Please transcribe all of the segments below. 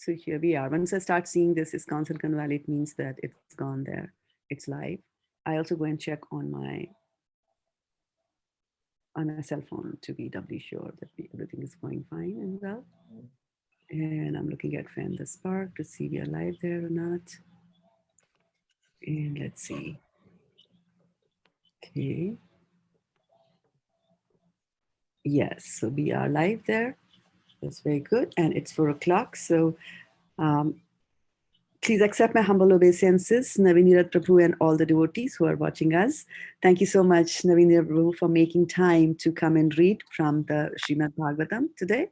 So here we are. Once I start seeing this ISKCON Silicon Valley, it means that it's gone there. It's live. I also go and check on my cell phone to be doubly sure that everything is going fine and well. And I'm looking at Fan the Spark to see we are live there or not. And let's see. Okay. Yes, so we are live there. That's very good. And it's 4 o'clock. So please accept my humble obeisances, Naveen Prabhu and all the devotees who are watching us. Thank you so much, Naveen Prabhu, for making time to come and read from the Srimad Bhagavatam today.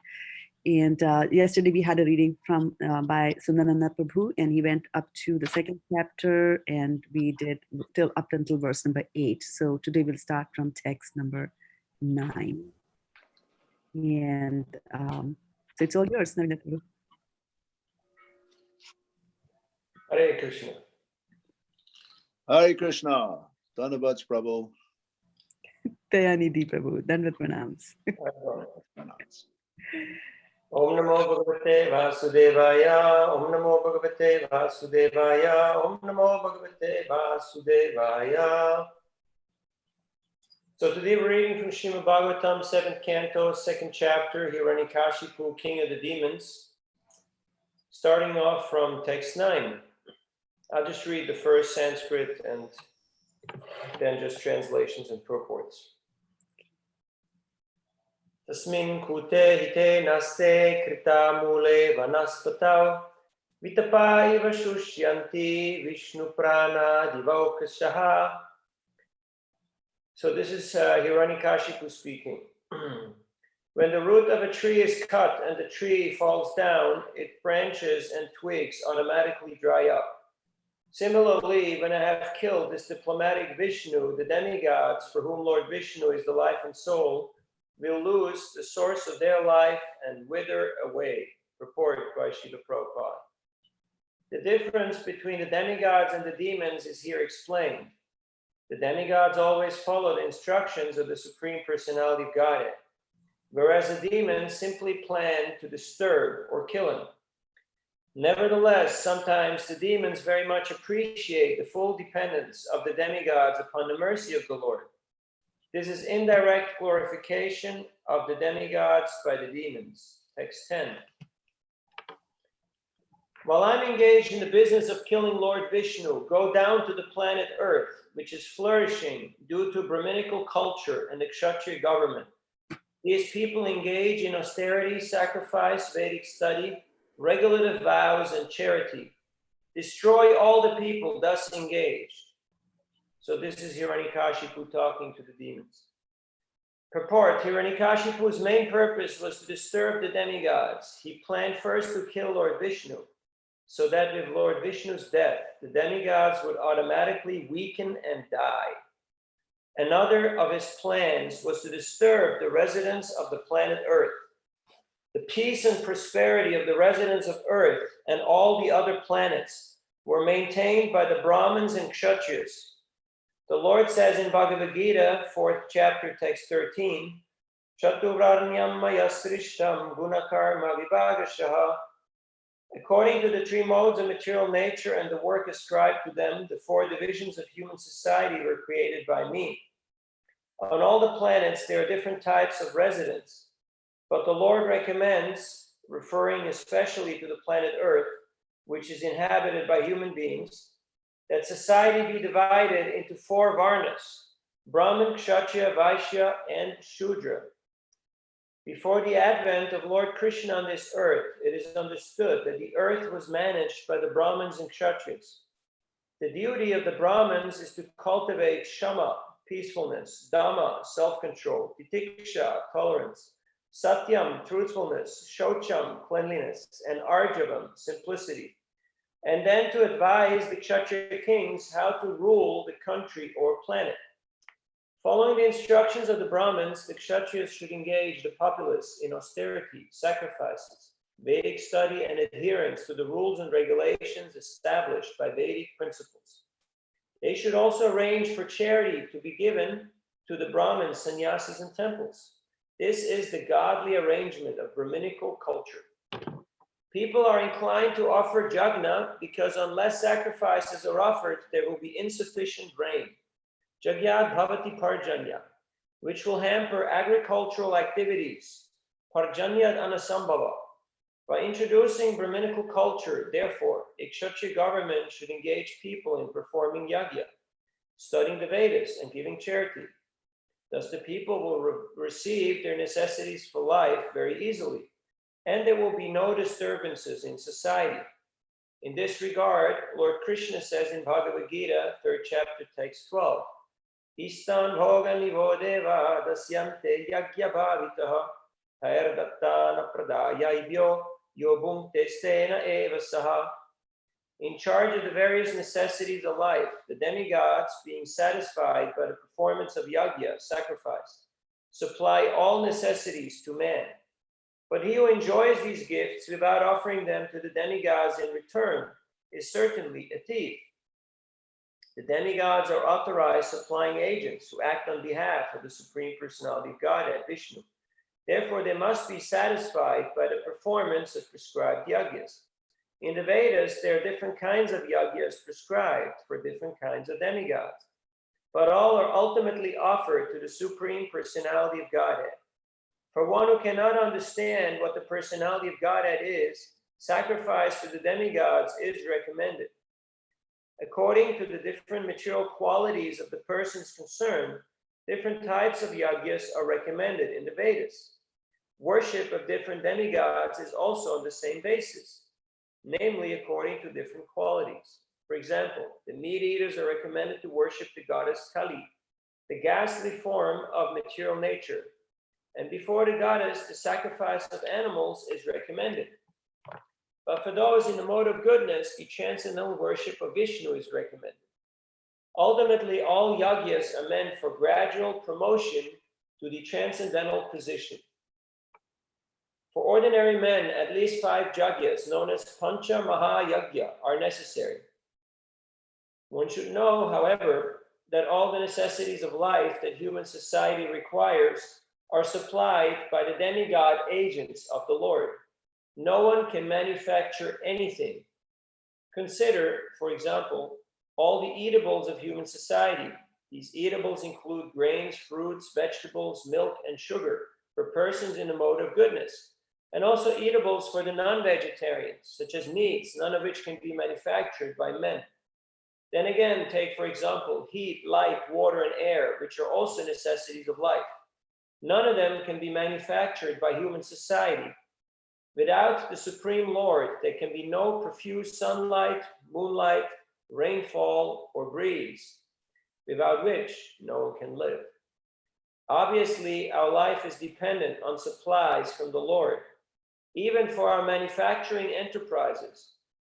And yesterday we had a reading from by Sundananda Prabhu, and he went up to the 2nd chapter, and we did up until verse number 8. So today we'll start from text number 9. And so it's all yours, Naveen Prabhu. Hare Krishna. Hare Krishna. Dhanavad Prabhu. Dayanidhi Prabhu. Dandavat pranams. Om Namo Bhagavate Vasudevaya. Om Namo Bhagavate Vasudevaya. Om Namo Bhagavate Vasudevaya. So today we're reading from Srimad Bhagavatam, 7th Canto, 2nd chapter, Hiranyakashipu, King of the Demons, starting off from text 9. I'll just read the first Sanskrit and then just translations and purports. Tasmin kute hite naste krita mule vanaspatau vitapa iva shushyanti vishnu prana divaukashaha. So this is Hiranyakashipu speaking. When the root of a tree is cut and the tree falls down, its branches and twigs automatically dry up. Similarly, when I have killed this diplomatic Vishnu, the demigods, for whom Lord Vishnu is the life and soul, will lose the source of their life and wither away. Purport by Srila Prabhupada. The difference between the demigods and the demons is here explained. The demigods always follow the instructions of the Supreme Personality of Godhead, whereas the demons simply plan to disturb or kill him. Nevertheless, sometimes the demons very much appreciate the full dependence of the demigods upon the mercy of the Lord. This is indirect glorification of the demigods by the demons. Text 10. While I'm engaged in the business of killing Lord Vishnu, go down to the planet Earth, which is flourishing due to Brahminical culture and the Kshatriya government. These people engage in austerity, sacrifice, Vedic study, regulative vows, and charity. Destroy all the people thus engaged. So this is Hiranyakashipu talking to the demons. Purport: Hiranyakashipu's main purpose was to disturb the demigods. He planned first to kill Lord Vishnu, so that with Lord Vishnu's death, the demigods would automatically weaken and die. Another of his plans was to disturb the residents of the planet Earth. The peace and prosperity of the residents of Earth and all the other planets were maintained by the Brahmins and Kshatriyas. The Lord says in Bhagavad Gita, 4th chapter, text 13, Chaturarnyam maya srishtam gunakarma vibhagashaha. According to the 3 modes of material nature and the work ascribed to them, the 4 divisions of human society were created by me. On all the planets, there are different types of residents. But the Lord recommends, referring especially to the planet Earth, which is inhabited by human beings, that society be divided into 4 varnas: Brahmin, Kshatriya, Vaishya, and Shudra. Before the advent of Lord Krishna on this earth, it is understood that the earth was managed by the Brahmins and Kshatriyas. The duty of the Brahmins is to cultivate Shama, peacefulness, Dhamma, self-control, Titiksha, tolerance, Satyam, truthfulness, Shocham, cleanliness, and Arjavam, simplicity, and then to advise the Kshatriya kings how to rule the country or planet. Following the instructions of the Brahmins, the Kshatriyas should engage the populace in austerity, sacrifices, Vedic study, and adherence to the rules and regulations established by Vedic principles. They should also arrange for charity to be given to the Brahmins, sannyasis, and temples. This is the godly arrangement of Brahminical culture. People are inclined to offer jagna because unless sacrifices are offered, there will be insufficient rain. Jagyad bhavati parjanya, which will hamper agricultural activities. Parjanyad anasambhava. By introducing Brahminical culture, therefore, a Kshatriya government should engage people in performing yajna, studying the Vedas, and giving charity. Thus, the people will receive their necessities for life very easily, and there will be no disturbances in society. In this regard, Lord Krishna says in Bhagavad Gita, 3rd chapter, text 12, Istan bhoga nivodeva dasyante yagya bhavitaha hairdattana pradayaibhyo yobhungte stena eva saha. In charge of the various necessities of life, the demigods, being satisfied by the performance of yajna, sacrifice, supply all necessities to man. But he who enjoys these gifts without offering them to the demigods in return is certainly a thief. The demigods are authorized supplying agents who act on behalf of the Supreme Personality of Godhead, Vishnu. Therefore, they must be satisfied by the performance of prescribed yajnas. In the Vedas, there are different kinds of yajnas prescribed for different kinds of demigods, but all are ultimately offered to the Supreme Personality of Godhead. For one who cannot understand what the Personality of Godhead is, sacrifice to the demigods is recommended. According to the different material qualities of the persons concerned, different types of yajnas are recommended in the Vedas. Worship of different demigods is also on the same basis, namely according to different qualities. For example, the meat eaters are recommended to worship the goddess Kali, the ghastly form of material nature. And before the goddess, the sacrifice of animals is recommended. But for those in the mode of goodness, the transcendental worship of Vishnu is recommended. Ultimately, all yajnas are meant for gradual promotion to the transcendental position. For ordinary men, at least 5 yajnas, known as Pancha Maha Yajna, are necessary. One should know, however, that all the necessities of life that human society requires are supplied by the demigod agents of the Lord. No one can manufacture anything. Consider, for example, all the eatables of human society. These eatables include grains, fruits, vegetables, milk, and sugar for persons in the mode of goodness, and also eatables for the non-vegetarians, such as meats, none of which can be manufactured by men. Then again, take, for example, heat, light, water, and air, which are also necessities of life. None of them can be manufactured by human society. Without the Supreme Lord, there can be no profuse sunlight, moonlight, rainfall, or breeze, without which no one can live. Obviously, our life is dependent on supplies from the Lord. Even for our manufacturing enterprises,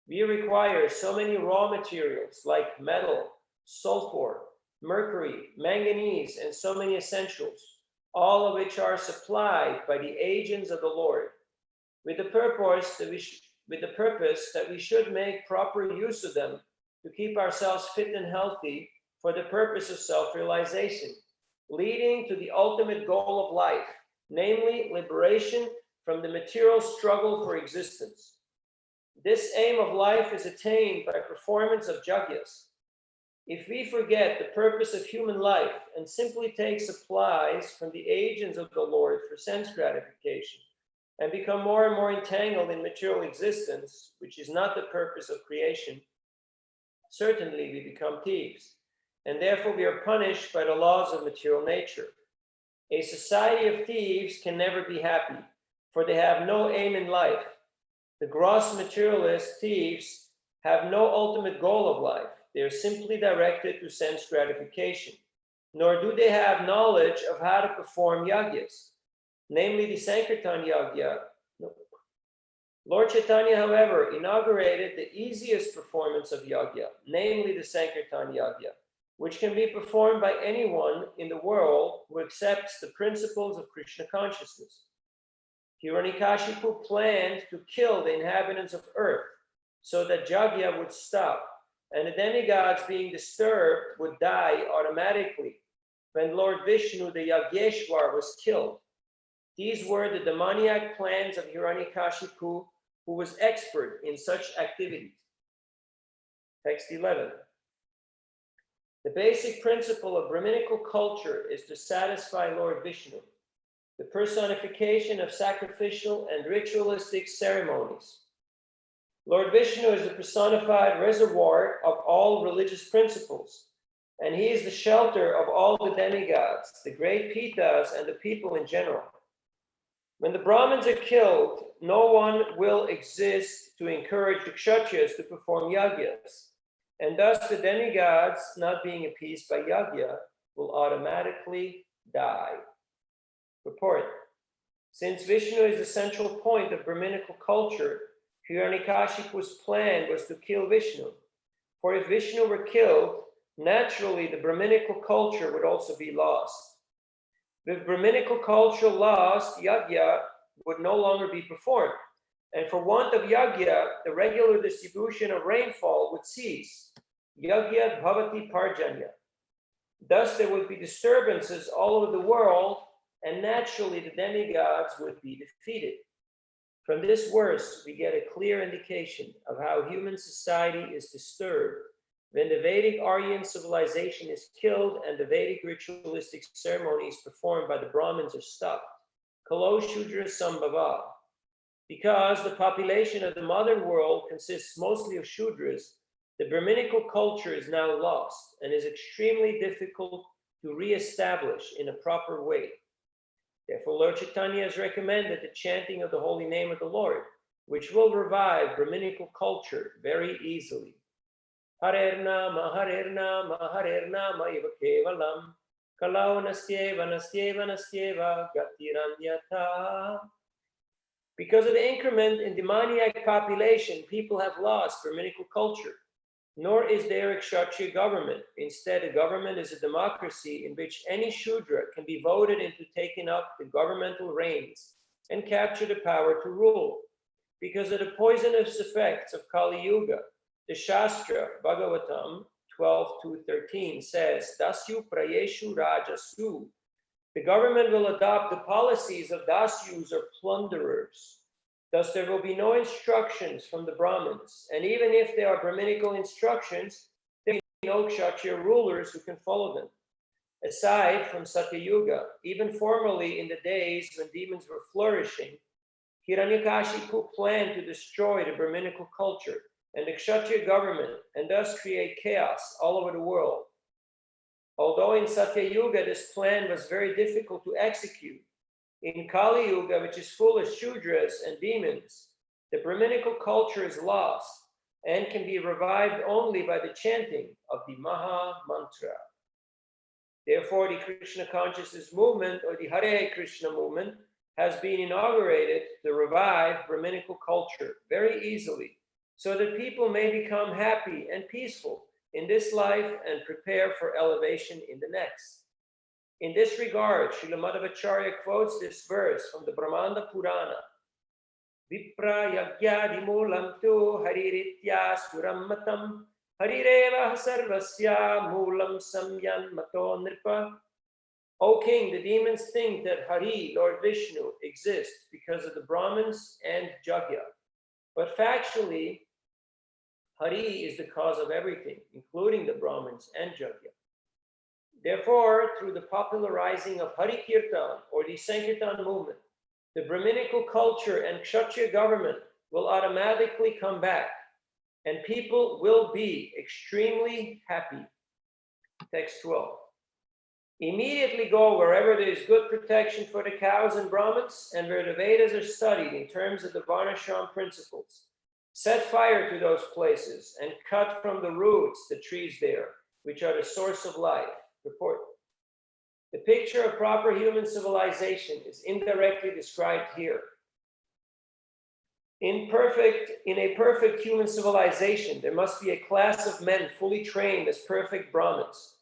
we require so many raw materials like metal, sulfur, mercury, manganese, and so many essentials, all of which are supplied by the agents of the Lord, with the purpose that we should make proper use of them to keep ourselves fit and healthy for the purpose of self-realization, leading to the ultimate goal of life, namely liberation from the material struggle for existence. This aim of life is attained by performance of yajnas. If we forget the purpose of human life and simply take supplies from the agents of the Lord for sense gratification, and become more and more entangled in material existence, which is not the purpose of creation, certainly we become thieves, and therefore we are punished by the laws of material nature. A society of thieves can never be happy, for they have no aim in life. The gross materialist thieves have no ultimate goal of life. They are simply directed to sense gratification, nor do they have knowledge of how to perform yajnas, namely the Sankirtan Yajna. Lord Chaitanya, however, inaugurated the easiest performance of yajna, namely the Sankirtan Yajna, which can be performed by anyone in the world who accepts the principles of Krishna consciousness. Hiranyakashipu planned to kill the inhabitants of earth so that yajna would stop, and the demigods being disturbed would die automatically when Lord Vishnu, the Yajneshwar, was killed. These were the demoniac plans of Hiranyakashipu who was expert in such activities. Text 11. The basic principle of Brahminical culture is to satisfy Lord Vishnu, the personification of sacrificial and ritualistic ceremonies. Lord Vishnu is the personified reservoir of all religious principles, and he is the shelter of all the demigods, the great Pitas, and the people in general. When the Brahmins are killed, no one will exist to encourage the Kshatriyas to perform yagyas, and thus the demigods, not being appeased by yagya, will automatically die. Report. Since Vishnu is the central point of Brahminical culture, Hiranyakashipu's plan was to kill Vishnu. For if Vishnu were killed, naturally the Brahminical culture would also be lost. With Brahminical culture lost, yagya would no longer be performed. And for want of yagya, the regular distribution of rainfall would cease. Yagya bhavati parjanya. Thus there would be disturbances all over the world, and naturally the demigods would be defeated. From this verse, we get a clear indication of how human society is disturbed when the Vedic Aryan civilization is killed and the Vedic ritualistic ceremonies performed by the Brahmins are stopped. Kalo Shudra Sambhava. Because the population of the modern world consists mostly of Shudras, the Brahminical culture is now lost and is extremely difficult to re-establish in a proper way. Therefore, Lord Chaitanya has recommended the chanting of the holy name of the Lord, which will revive Brahminical culture very easily. Harer Nama, Harer Nama, Harer Nama, Eva Kevalam, Kalau Nastyeva, Nastyeva, Nastyeva, Gatiranyata. Because of the increment in demoniac population, people have lost Brahminical culture. Nor is there a Kshatriya government. Instead, a government is a democracy in which any Shudra can be voted into taking up the governmental reins and capture the power to rule. Because of the poisonous effects of Kali Yuga, the Shastra, Bhagavatam 12:2-13 says, Dasyu prayeshu rajasu. The government will adopt the policies of dasyus or plunderers. Thus, there will be no instructions from the Brahmins. And even if there are Brahminical instructions, there will be no Kshatriya rulers who can follow them. Aside from Satya Yuga, even formerly in the days when demons were flourishing, Hiranyakashipu planned to destroy the Brahminical culture and the Kshatriya government, and thus create chaos all over the world. Although in Satya Yuga this plan was very difficult to execute, in Kali Yuga, which is full of Shudras and demons, the Brahminical culture is lost and can be revived only by the chanting of the Maha Mantra. Therefore, the Krishna consciousness movement, or the Hare Krishna movement, has been inaugurated to revive Brahminical culture very easily, so that people may become happy and peaceful in this life and prepare for elevation in the next. In this regard, Srila Madhvacharya quotes this verse from the Brahmanda Purana. Vipra yagyadi moolam tu hariritya surammatam harireva sarvasya moolam samyan mato nripa. O king, the demons think that Hari, Lord Vishnu, exists because of the Brahmins and Jagya. But factually, Hari is the cause of everything, including the Brahmins and Jagya. Therefore, through the popularizing of Hari Kirtan, or the Sankirtan movement, the Brahminical culture and Kshatriya government will automatically come back, and people will be extremely happy. Text 12. Immediately go wherever there is good protection for the cows and Brahmins, and where the Vedas are studied in terms of the Varnashram principles. Set fire to those places and cut from the roots the trees there, which are the source of life. Report. The picture of proper human civilization is indirectly described here. In a perfect human civilization, there must be a class of men fully trained as perfect Brahmins.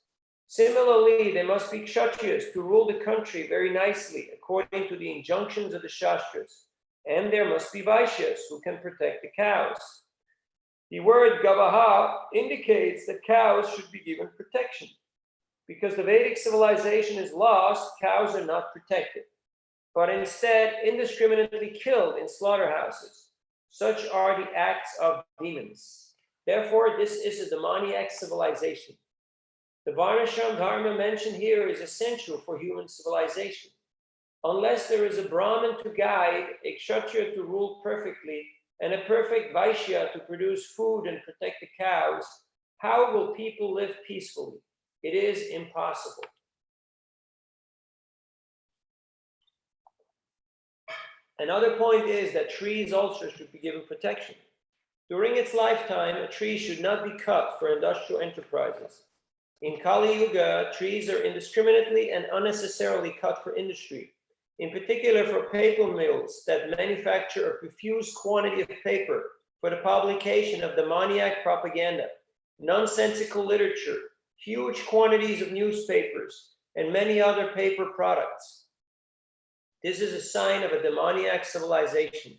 Similarly, there must be Kshatriyas to rule the country very nicely according to the injunctions of the Shastras. And there must be Vaishyas who can protect the cows. The word Gavaha indicates that cows should be given protection. Because the Vedic civilization is lost, cows are not protected, but instead indiscriminately killed in slaughterhouses. Such are the acts of demons. Therefore, this is a demoniac civilization. The Varnashram Dharma mentioned here is essential for human civilization. Unless there is a Brahmin to guide, a Kshatriya to rule perfectly, and a perfect Vaishya to produce food and protect the cows, how will people live peacefully? It is impossible. Another point is that trees also should be given protection. During its lifetime, a tree should not be cut for industrial enterprises. In Kali Yuga, trees are indiscriminately and unnecessarily cut for industry, in particular for paper mills that manufacture a profuse quantity of paper for the publication of demoniac propaganda, nonsensical literature, huge quantities of newspapers, and many other paper products. This is a sign of a demoniac civilization.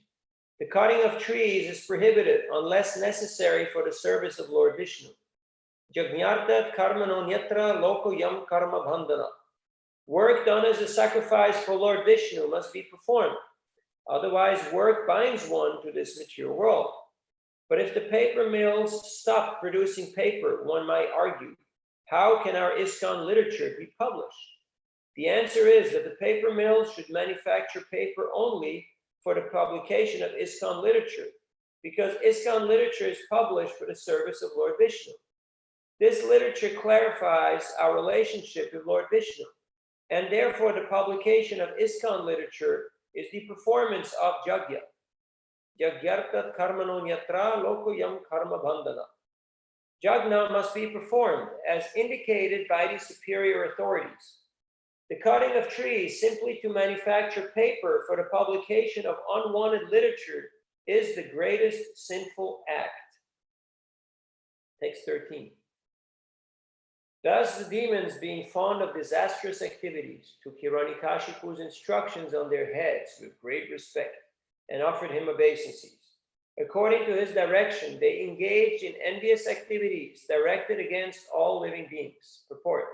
The cutting of trees is prohibited unless necessary for the service of Lord Vishnu. Jagnyartat karmano nyatra loko yam karma bandhana. Work done as a sacrifice for Lord Vishnu must be performed. Otherwise, work binds one to this material world. But if the paper mills stop producing paper, one might argue, how can our ISKCON literature be published? The answer is that the paper mills should manufacture paper only for the publication of ISKCON literature, because ISKCON literature is published for the service of Lord Vishnu. This literature clarifies our relationship with Lord Vishnu, and therefore the publication of ISKCON literature is the performance of Jagya. Jagyartat karmano nyatra loko yam karma bandhana. Jagna must be performed as indicated by the superior authorities. The cutting of trees simply to manufacture paper for the publication of unwanted literature is the greatest sinful act. Text 13. Thus the demons, being fond of disastrous activities, took Hiranyakashipu's instructions on their heads with great respect and offered him obeisances. According to his direction, they engaged in envious activities directed against all living beings. Purport.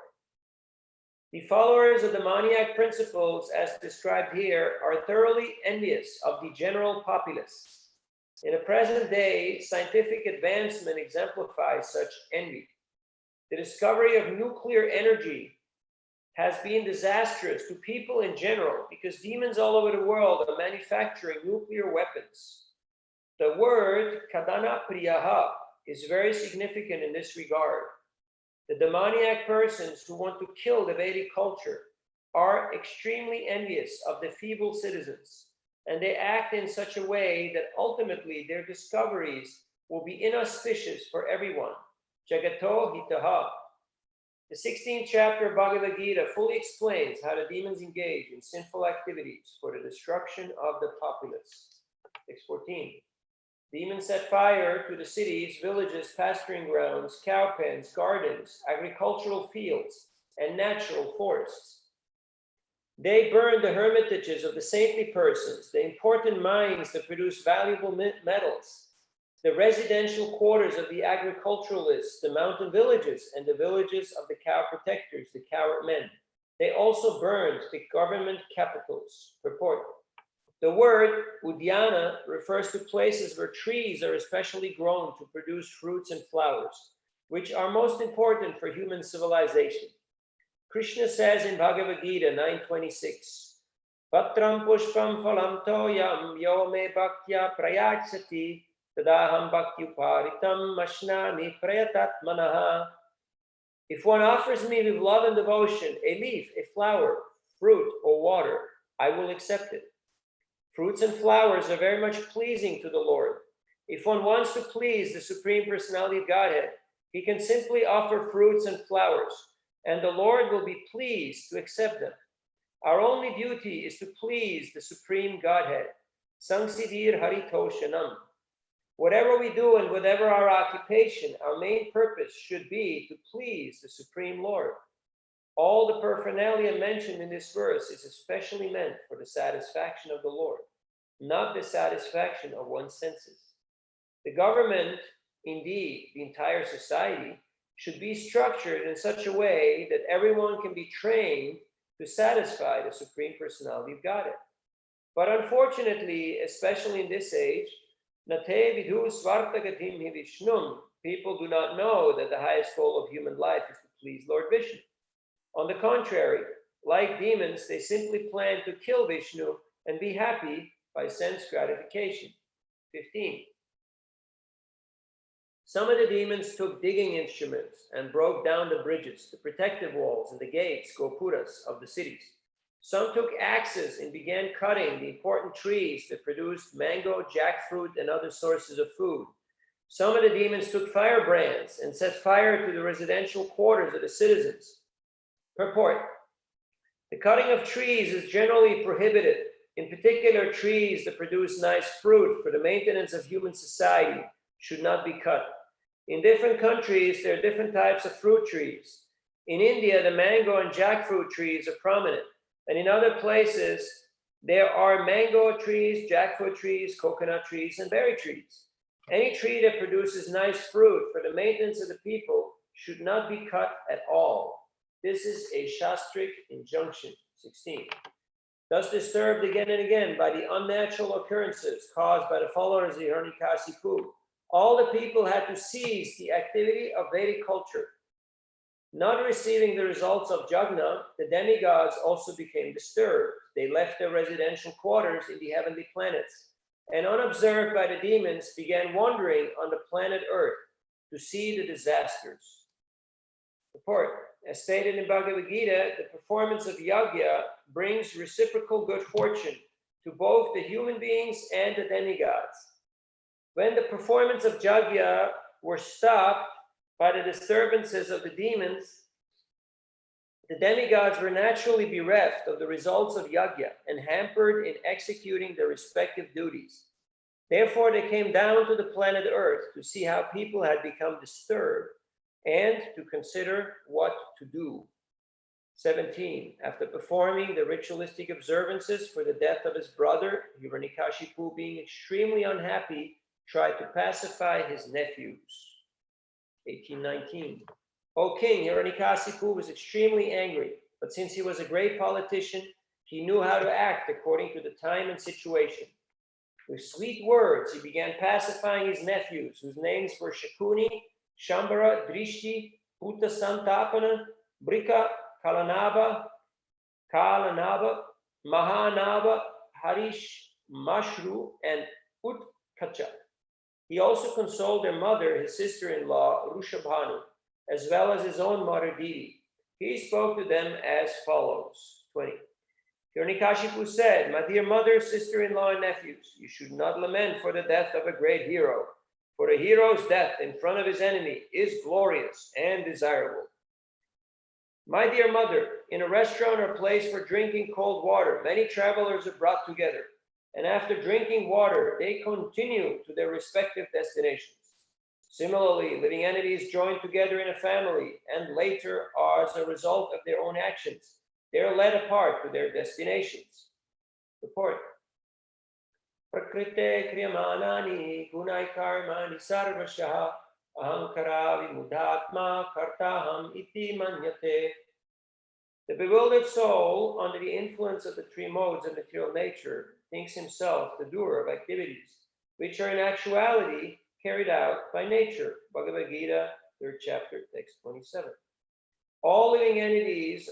The followers of demoniac principles, as described here, are thoroughly envious of the general populace. In the present day, scientific advancement exemplifies such envy. The discovery of nuclear energy has been disastrous to people in general because demons all over the world are manufacturing nuclear weapons. The word kadana priyaha is very significant in this regard. The demoniac persons who want to kill the Vedic culture are extremely envious of the feeble citizens, and they act in such a way that ultimately their discoveries will be inauspicious for everyone. Jagato hitaha. The 16th chapter of Bhagavad Gita fully explains how the demons engage in sinful activities for the destruction of the populace. Text 14. Demons set fire to the cities, villages, pasturing grounds, cow pens, gardens, agricultural fields, and natural forests. They burn the hermitages of the saintly persons, the important mines that produce valuable metals, the residential quarters of the agriculturalists, the mountain villages, and the villages of the cow protectors, the coward men. They also burned the government capitals. Purport. The word udyana refers to places where trees are especially grown to produce fruits and flowers, which are most important for human civilization. Krishna says in Bhagavad Gita 9:26, Patram pushpam phalam toyam yo me bhaktya prayachati tadaham bhaktuparitam mashnami prayatat manaha. If one offers me with love and devotion a leaf, a flower, fruit, or water, I will accept it. Fruits and flowers are very much pleasing to the Lord. If one wants to please the Supreme Personality of Godhead, he can simply offer fruits and flowers, and the Lord will be pleased to accept them. Our only duty is to please the Supreme Godhead. Sangsiddhir haritoshanam. Whatever we do and whatever our occupation, our main purpose should be to please the Supreme Lord. All the paraphernalia mentioned in this verse is especially meant for the satisfaction of the Lord, not the satisfaction of one's senses. The government, indeed, the entire society, should be structured in such a way that everyone can be trained to satisfy the Supreme Personality of Godhead. But unfortunately, especially in this age, Nate vidhu svartagatim hi Vishnum. People do not know that the highest goal of human life is to please Lord Vishnu. On the contrary, like demons, they simply plan to kill Vishnu and be happy by sense gratification. 15. Some of the demons took digging instruments and broke down the bridges, the protective walls, and the gates, gopuras, of the cities. Some took axes and began cutting the important trees that produced mango, jackfruit, and other sources of food. Some of the demons took firebrands and set fire to the residential quarters of the citizens. Purport: the cutting of trees is generally prohibited. In particular, trees that produce nice fruit for the maintenance of human society should not be cut. In different countries, there are different types of fruit trees. In India, the mango and jackfruit trees are prominent. And in other places, there are mango trees, jackfruit trees, coconut trees, and berry trees. Any tree that produces nice fruit for the maintenance of the people should not be cut at all. This is a shastric injunction. 16. Thus disturbed again and again by the unnatural occurrences caused by the followers of Hiranyakasipu, all the people had to cease the activity of Vedic culture. Not receiving the results of Jagna, the demigods also became disturbed. They left their residential quarters in the heavenly planets, and unobserved by the demons, began wandering on the planet Earth to see the disasters. Report: as stated in Bhagavad Gita, the performance of yajna brings reciprocal good fortune to both the human beings and the demigods. When the performance of yajna were stopped by the disturbances of the demons, the demigods were naturally bereft of the results of yajna and hampered in executing their respective duties. Therefore, they came down to the planet Earth to see how people had become disturbed and to consider what to do. 17. After performing the ritualistic observances for the death of his brother, Hiranyakashipu, being extremely unhappy, tried to pacify his nephews. 18:19. O king, Hiranyakasipu was extremely angry, but since he was a great politician, he knew how to act according to the time and situation. With sweet words, he began pacifying his nephews, whose names were Shakuni, Shambhara, Drishti, Puta Santapana, Brika, Kalanaba, Mahanaba, Harish, Mashru, and Utkacha. He also consoled their mother, his sister-in-law, Rushabhanu, as well as his own mother, Didi. He spoke to them as follows. 20. Hiranyakashipu said, my dear mother, sister-in-law, and nephews, you should not lament for the death of a great hero, for a hero's death in front of his enemy is glorious and desirable. My dear mother, in a restaurant or place for drinking cold water, many travelers are brought together, and after drinking water, they continue to their respective destinations. Similarly, living entities join together in a family, and later, as a result of their own actions, they are led apart to their destinations. Report. Prakrite kriyamanani gunai karmani sarvashaha ahankara vimudatma kartaham iti manyate. The bewildered soul, under the influence of the three modes of material nature, thinks himself the doer of activities, which are in actuality carried out by nature. Bhagavad Gita, 3rd chapter, text 27. All living entities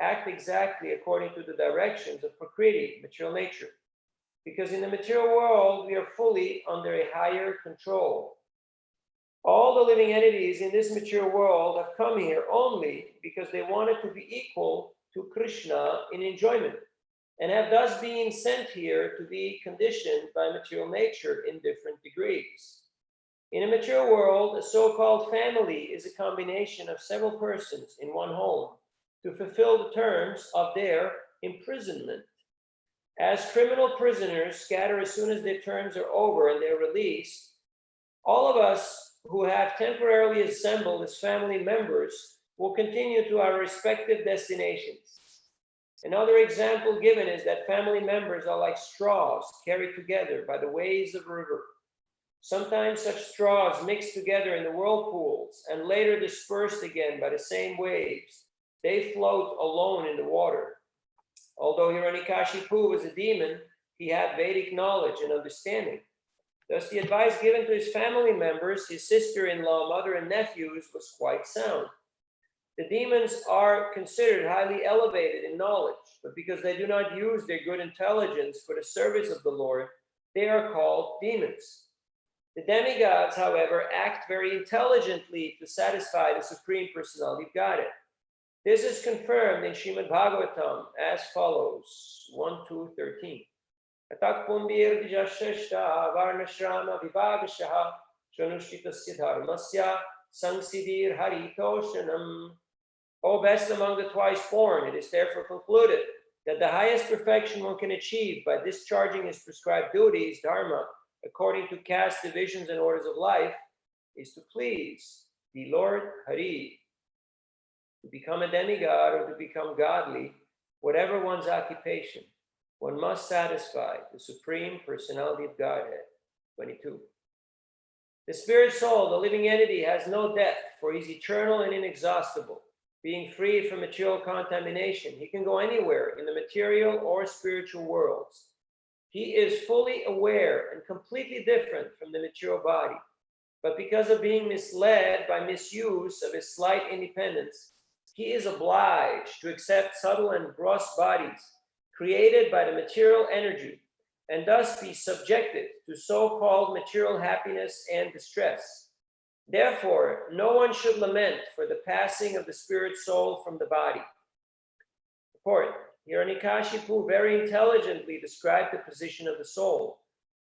act exactly according to the directions of Prakriti, material nature, because in the material world, we are fully under a higher control. All the living entities in this material world have come here only because they wanted to be equal to Krishna in enjoyment, and have thus been sent here to be conditioned by material nature in different degrees. In a material world, a so-called family is a combination of several persons in one home to fulfill the terms of their imprisonment. As criminal prisoners scatter as soon as their terms are over and they're released, all of us who have temporarily assembled as family members will continue to our respective destinations. Another example given is that family members are like straws carried together by the waves of a river. Sometimes such straws mix together in the whirlpools and later dispersed again by the same waves. They float alone in the water. Although Hiranyakashipu was a demon, he had Vedic knowledge and understanding. Thus, the advice given to his family members, his sister-in-law, mother, and nephews was quite sound. The demons are considered highly elevated in knowledge, but because they do not use their good intelligence for the service of the Lord, they are called demons. The demigods, however, act very intelligently to satisfy the Supreme Personality of Godhead. This is confirmed in Srimad Bhagavatam as follows, 1-13. Atak pumbir dijashashta varnashrama vivagashaha shanushtitasya dharmasya sangsidir haritoshanam. O best among the twice born, it is therefore concluded that the highest perfection one can achieve by discharging his prescribed duties, dharma, according to caste divisions and orders of life, is to please the Lord Hari. To become a demigod or to become godly, whatever one's occupation, one must satisfy the Supreme Personality of Godhead. 22. The spirit soul, the living entity, has no death, for he's eternal and inexhaustible. Being free from material contamination, he can go anywhere in the material or spiritual worlds. He is fully aware and completely different from the material body. But because of being misled by misuse of his slight independence, he is obliged to accept subtle and gross bodies created by the material energy and thus be subjected to so-called material happiness and distress. Therefore, no one should lament for the passing of the spirit soul from the body. Report. Hiranyakashipu very intelligently described the position of the soul.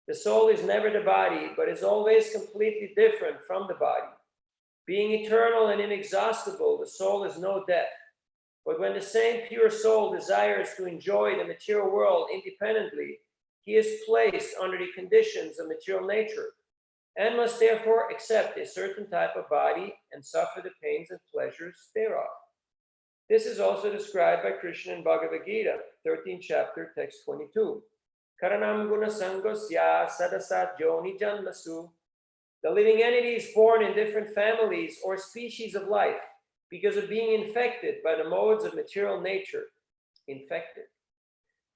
The soul is never the body, but is always completely different from the body. Being eternal and inexhaustible, the soul is no death. But when the same pure soul desires to enjoy the material world independently, he is placed under the conditions of material nature and must therefore accept a certain type of body and suffer the pains and pleasures thereof. This is also described by Krishna in Bhagavad Gita, 13th chapter, text 22. Karanam guna sangosya sadasat joni janmasu. The living entity is born in different families or species of life because of being infected by the modes of material nature. Infected.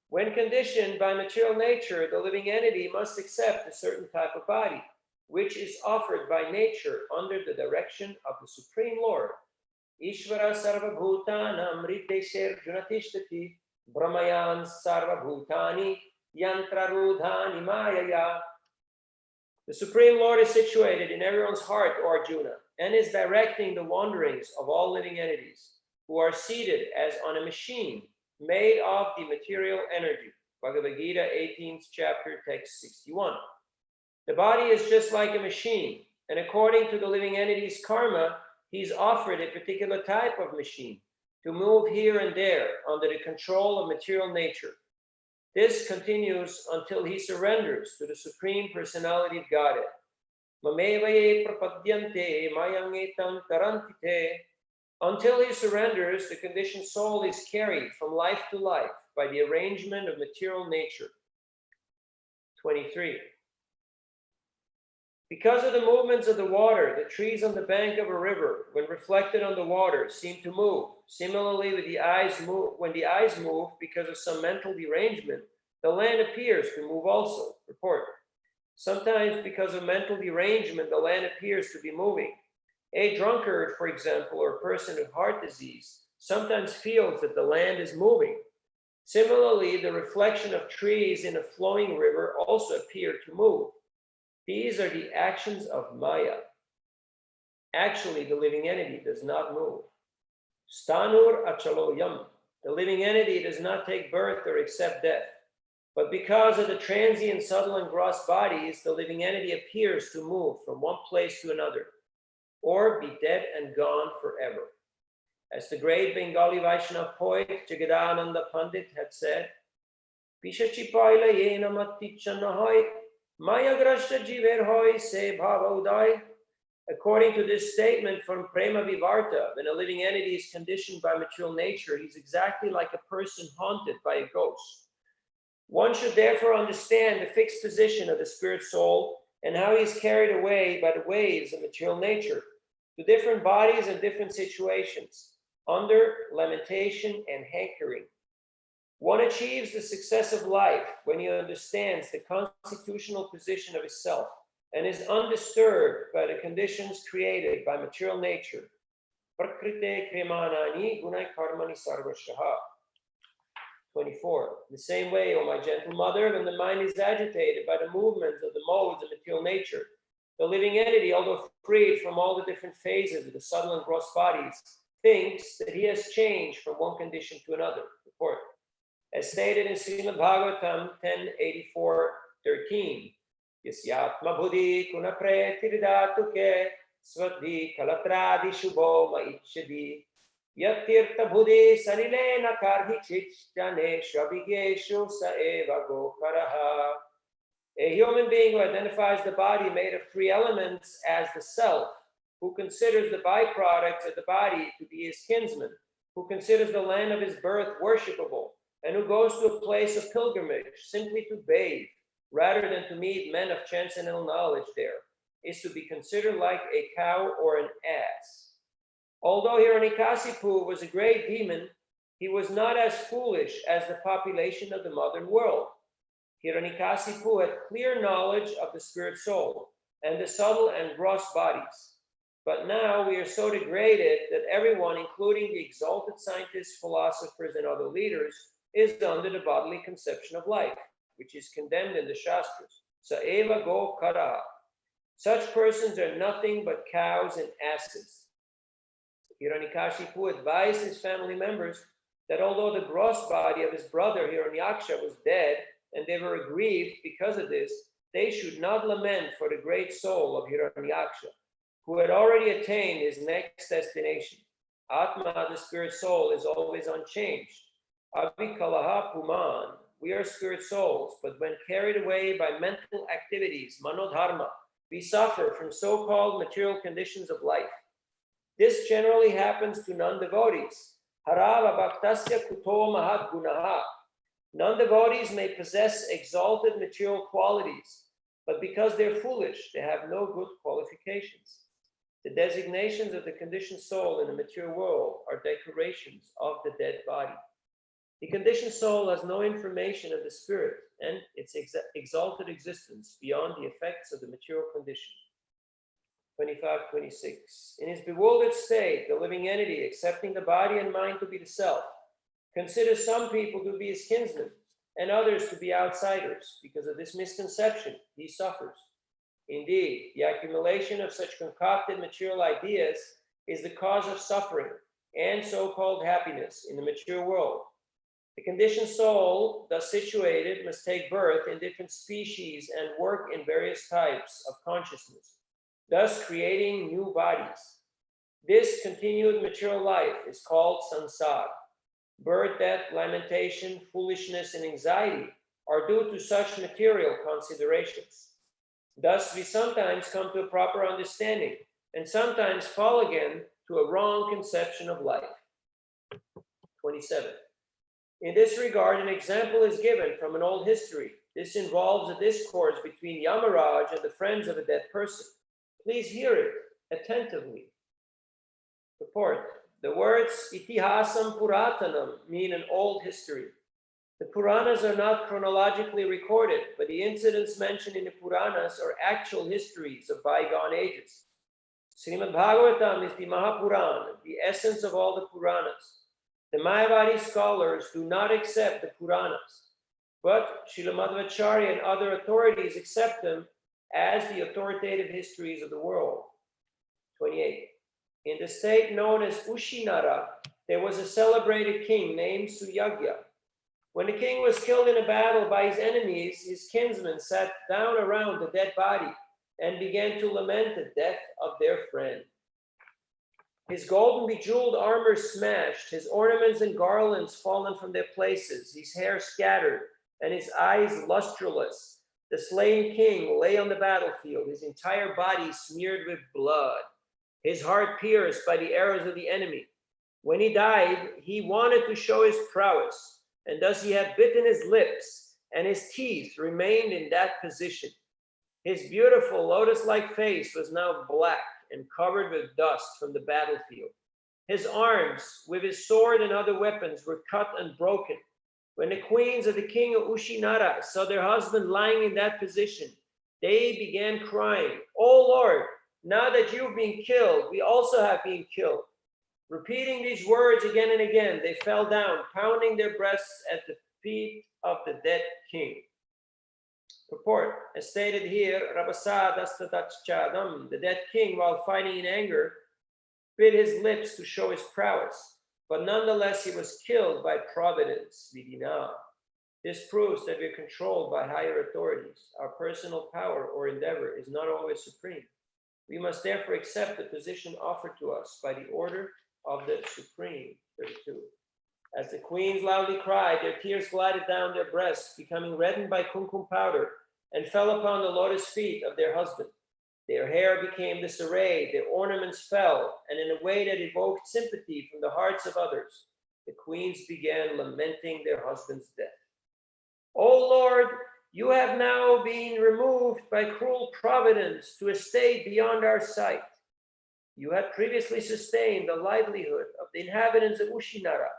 When conditioned by material nature, the living entity must accept a certain type of body, which is offered by nature under the direction of the Supreme Lord. Ishvara sarvabhutanam riddesher junatishtati brahmayan sarvabhutani yantrarudhani mayaya. The Supreme Lord is situated in everyone's heart, O Arjuna, and is directing the wanderings of all living entities, who are seated as on a machine made of the material energy. Bhagavad Gita, 18th chapter, text 61. The body is just like a machine, and according to the living entity's karma, he's offered a particular type of machine to move here and there under the control of material nature. This continues until he surrenders to the Supreme Personality of Godhead. Mamevaye prapadyante mayang etam tarantite. Until he surrenders, the conditioned soul is carried from life to life by the arrangement of material nature. 23. Because of the movements of the water, the trees on the bank of a river, when reflected on the water, seem to move. Similarly, when the eyes move because of some mental derangement, the land appears to move also. Report. Sometimes because of mental derangement, the land appears to be moving. A drunkard, for example, or a person with heart disease, sometimes feels that the land is moving. Similarly, the reflection of trees in a flowing river also appear to move. These are the actions of Maya. Actually, the living entity does not move. Stanur achaloyam. The living entity does not take birth or accept death. But because of the transient, subtle, and gross bodies, the living entity appears to move from one place to another, or be dead and gone forever. As the great Bengali Vaishnava poet Jagadananda Pandit had said, Pishachipaila yena mattichanahoi, mayagrashta jiver hoi se bhavaudai. According to this statement from Prema Vivarta, when a living entity is conditioned by material nature, he's exactly like a person haunted by a ghost. One should therefore understand the fixed position of the spirit soul and how he is carried away by the waves of material nature to different bodies and different situations, under lamentation and hankering. One achieves the success of life when he understands the constitutional position of his self and is undisturbed by the conditions created by material nature. Prakrite krimanani gunai karmani sarvashaha. 24. The same way, O my gentle mother, when the mind is agitated by the movements of the modes of material nature, the living entity, although freed from all the different phases of the subtle and gross bodies, thinks that he has changed from one condition to another. Report. As stated in Srimad Bhagavatam 10:84-13, Yasyatma buddhi kunapre tiridatuke svadhi kalatradi shubho maichadi yatirtha buddhi sanilena karhi chichane shabigeshu saeva gokaraha. A human being who identifies the body made of three elements as the self, who considers the byproducts of the body to be his kinsman, who considers the land of his birth worshipable, and who goes to a place of pilgrimage simply to bathe, rather than to meet men of transcendental knowledge there, is to be considered like a cow or an ass. Although Hiranyakasipu was a great demon, he was not as foolish as the population of the modern world. Hiranyakasipu had clear knowledge of the spirit soul and the subtle and gross bodies. But now we are so degraded that everyone, including the exalted scientists, philosophers, and other leaders, is under the bodily conception of life, which is condemned in the Shastras. Saeva go kara. Such persons are nothing but cows and asses. Hiranyakashipu advised his family members that although the gross body of his brother Hiranyaksha was dead, and they were aggrieved because of this, they should not lament for the great soul of Hiranyaksha, who had already attained his next destination. Atma, the spirit soul, is always unchanged. Avikalaha puman. We are spirit souls, but when carried away by mental activities, manodharma, we suffer from so-called material conditions of life. This generally happens to non-devotees. Harava bhaktasya kuto mahat gunaha. Non-devotees may possess exalted material qualities, but because they're foolish, they have no good qualifications. The designations of the conditioned soul in the material world are decorations of the dead body. The conditioned soul has no information of the spirit and its exalted existence beyond the effects of the material condition. 25-26. In his bewildered state, the living entity, accepting the body and mind to be the self, considers some people to be his kinsmen and others to be outsiders. Because of this misconception, he suffers. Indeed, the accumulation of such concocted material ideas is the cause of suffering and so-called happiness in the material world. The conditioned soul, thus situated, must take birth in different species and work in various types of consciousness, thus creating new bodies. This continued material life is called samsara. Birth, death, lamentation, foolishness, and anxiety are due to such material considerations. Thus, we sometimes come to a proper understanding and sometimes fall again to a wrong conception of life. 27. In this regard, an example is given from an old history. This involves a discourse between Yamaraj and the friends of a dead person. Please hear it attentively. Report. The words itihasam puratanam mean an old history. The Puranas are not chronologically recorded, but the incidents mentioned in the Puranas are actual histories of bygone ages. Srimad Bhagavatam is the Mahapurana, the essence of all the Puranas. The Mayavadi scholars do not accept the Puranas, but Srila Madhvacharya and other authorities accept them as the authoritative histories of the world. 28. In the state known as Ushinara, there was a celebrated king named Suyagya. When the king was killed in a battle by his enemies, his kinsmen sat down around the dead body and began to lament the death of their friend. His golden bejeweled armor smashed, his ornaments and garlands fallen from their places, his hair scattered, and his eyes lustreless. The slain king lay on the battlefield, his entire body smeared with blood, his heart pierced by the arrows of the enemy. When he died, he wanted to show his prowess, and thus he had bitten his lips, and his teeth remained in that position. His beautiful lotus-like face was now black and covered with dust from the battlefield. His arms, with his sword and other weapons, were cut and broken. When the queens of the king of Ushinara saw their husband lying in that position, they began crying, "O Lord, now that you've been killed, we also have been killed." Repeating these words again and again, they fell down, pounding their breasts at the feet of the dead king. Purport, as stated here, Rabasadastatachadam, the dead king, while fighting in anger, bit his lips to show his prowess, but nonetheless he was killed by providence, vidina. This proves that we are controlled by higher authorities. Our personal power or endeavor is not always supreme. We must therefore accept the position offered to us by the order of the Supreme. 32. As the queens loudly cried, their tears glided down their breasts, becoming reddened by kumkum powder, and fell upon the lotus feet of their husband. Their hair became disarrayed, their ornaments fell, and in a way that evoked sympathy from the hearts of others, the queens began lamenting their husband's death. "O Lord, you have now been removed by cruel providence to a state beyond our sight. You had previously sustained the livelihood of the inhabitants of Ushinara,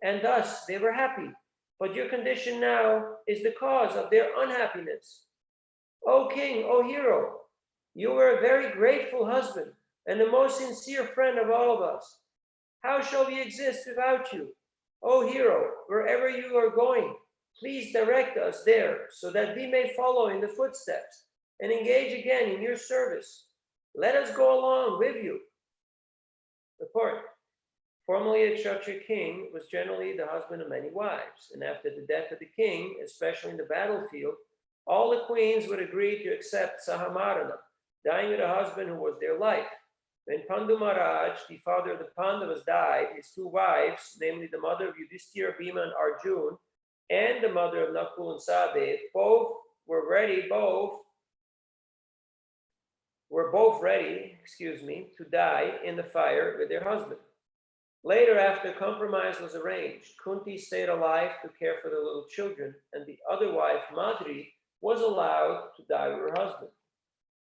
and thus they were happy, but your condition now is the cause of their unhappiness. O king, O hero, you were a very grateful husband and the most sincere friend of all of us. How shall we exist without you? O hero, wherever you are going, please direct us there so that we may follow in the footsteps and engage again in your service. Let us go along with you." Report. Formerly, a Kshatriya king was generally the husband of many wives, and after the death of the king, especially in the battlefield, all the queens would agree to accept Sahamarana, dying with a husband who was their life. When Pandu Maharaj, the father of the Pandavas, died, his two wives, namely the mother of Yudhishthira, Bhima, and Arjun, and the mother of Nakul and Sahadev, both were both ready, to die in the fire with their husband. Later, after a compromise was arranged, Kunti stayed alive to care for the little children, and the other wife, Madri, was allowed to die with her husband.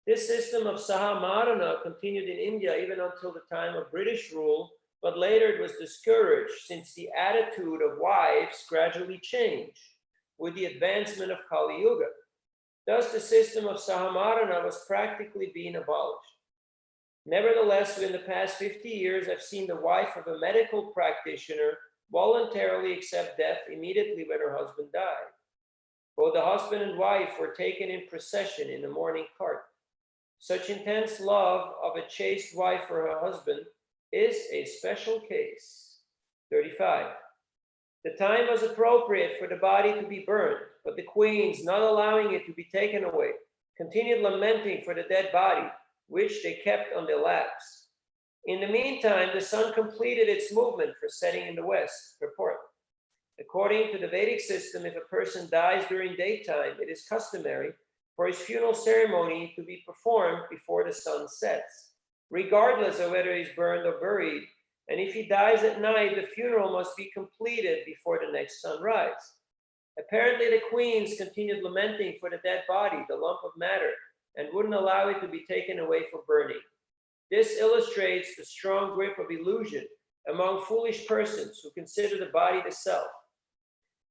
This system of Sahamarana continued in India even until the time of British rule, but later it was discouraged since the attitude of wives gradually changed with the advancement of Kali Yuga. Thus, the system of Sahamarana was practically being abolished. Nevertheless, in the past 50 years, I've seen the wife of a medical practitioner voluntarily accept death immediately when her husband died. Both the husband and wife were taken in procession in the mourning cart. Such intense love of a chaste wife for her husband is a special case. 35. The time was appropriate for the body to be burned, but the queens, not allowing it to be taken away, continued lamenting for the dead body, which they kept on their laps. In the meantime, the sun completed its movement for setting in the west. Report. According to the Vedic system, if a person dies during daytime, it is customary for his funeral ceremony to be performed before the sun sets, regardless of whether he's burned or buried. And if he dies at night, the funeral must be completed before the next sunrise. Apparently, the queens continued lamenting for the dead body, the lump of matter, and wouldn't allow it to be taken away for burning. This illustrates the strong grip of illusion among foolish persons who consider the body the self.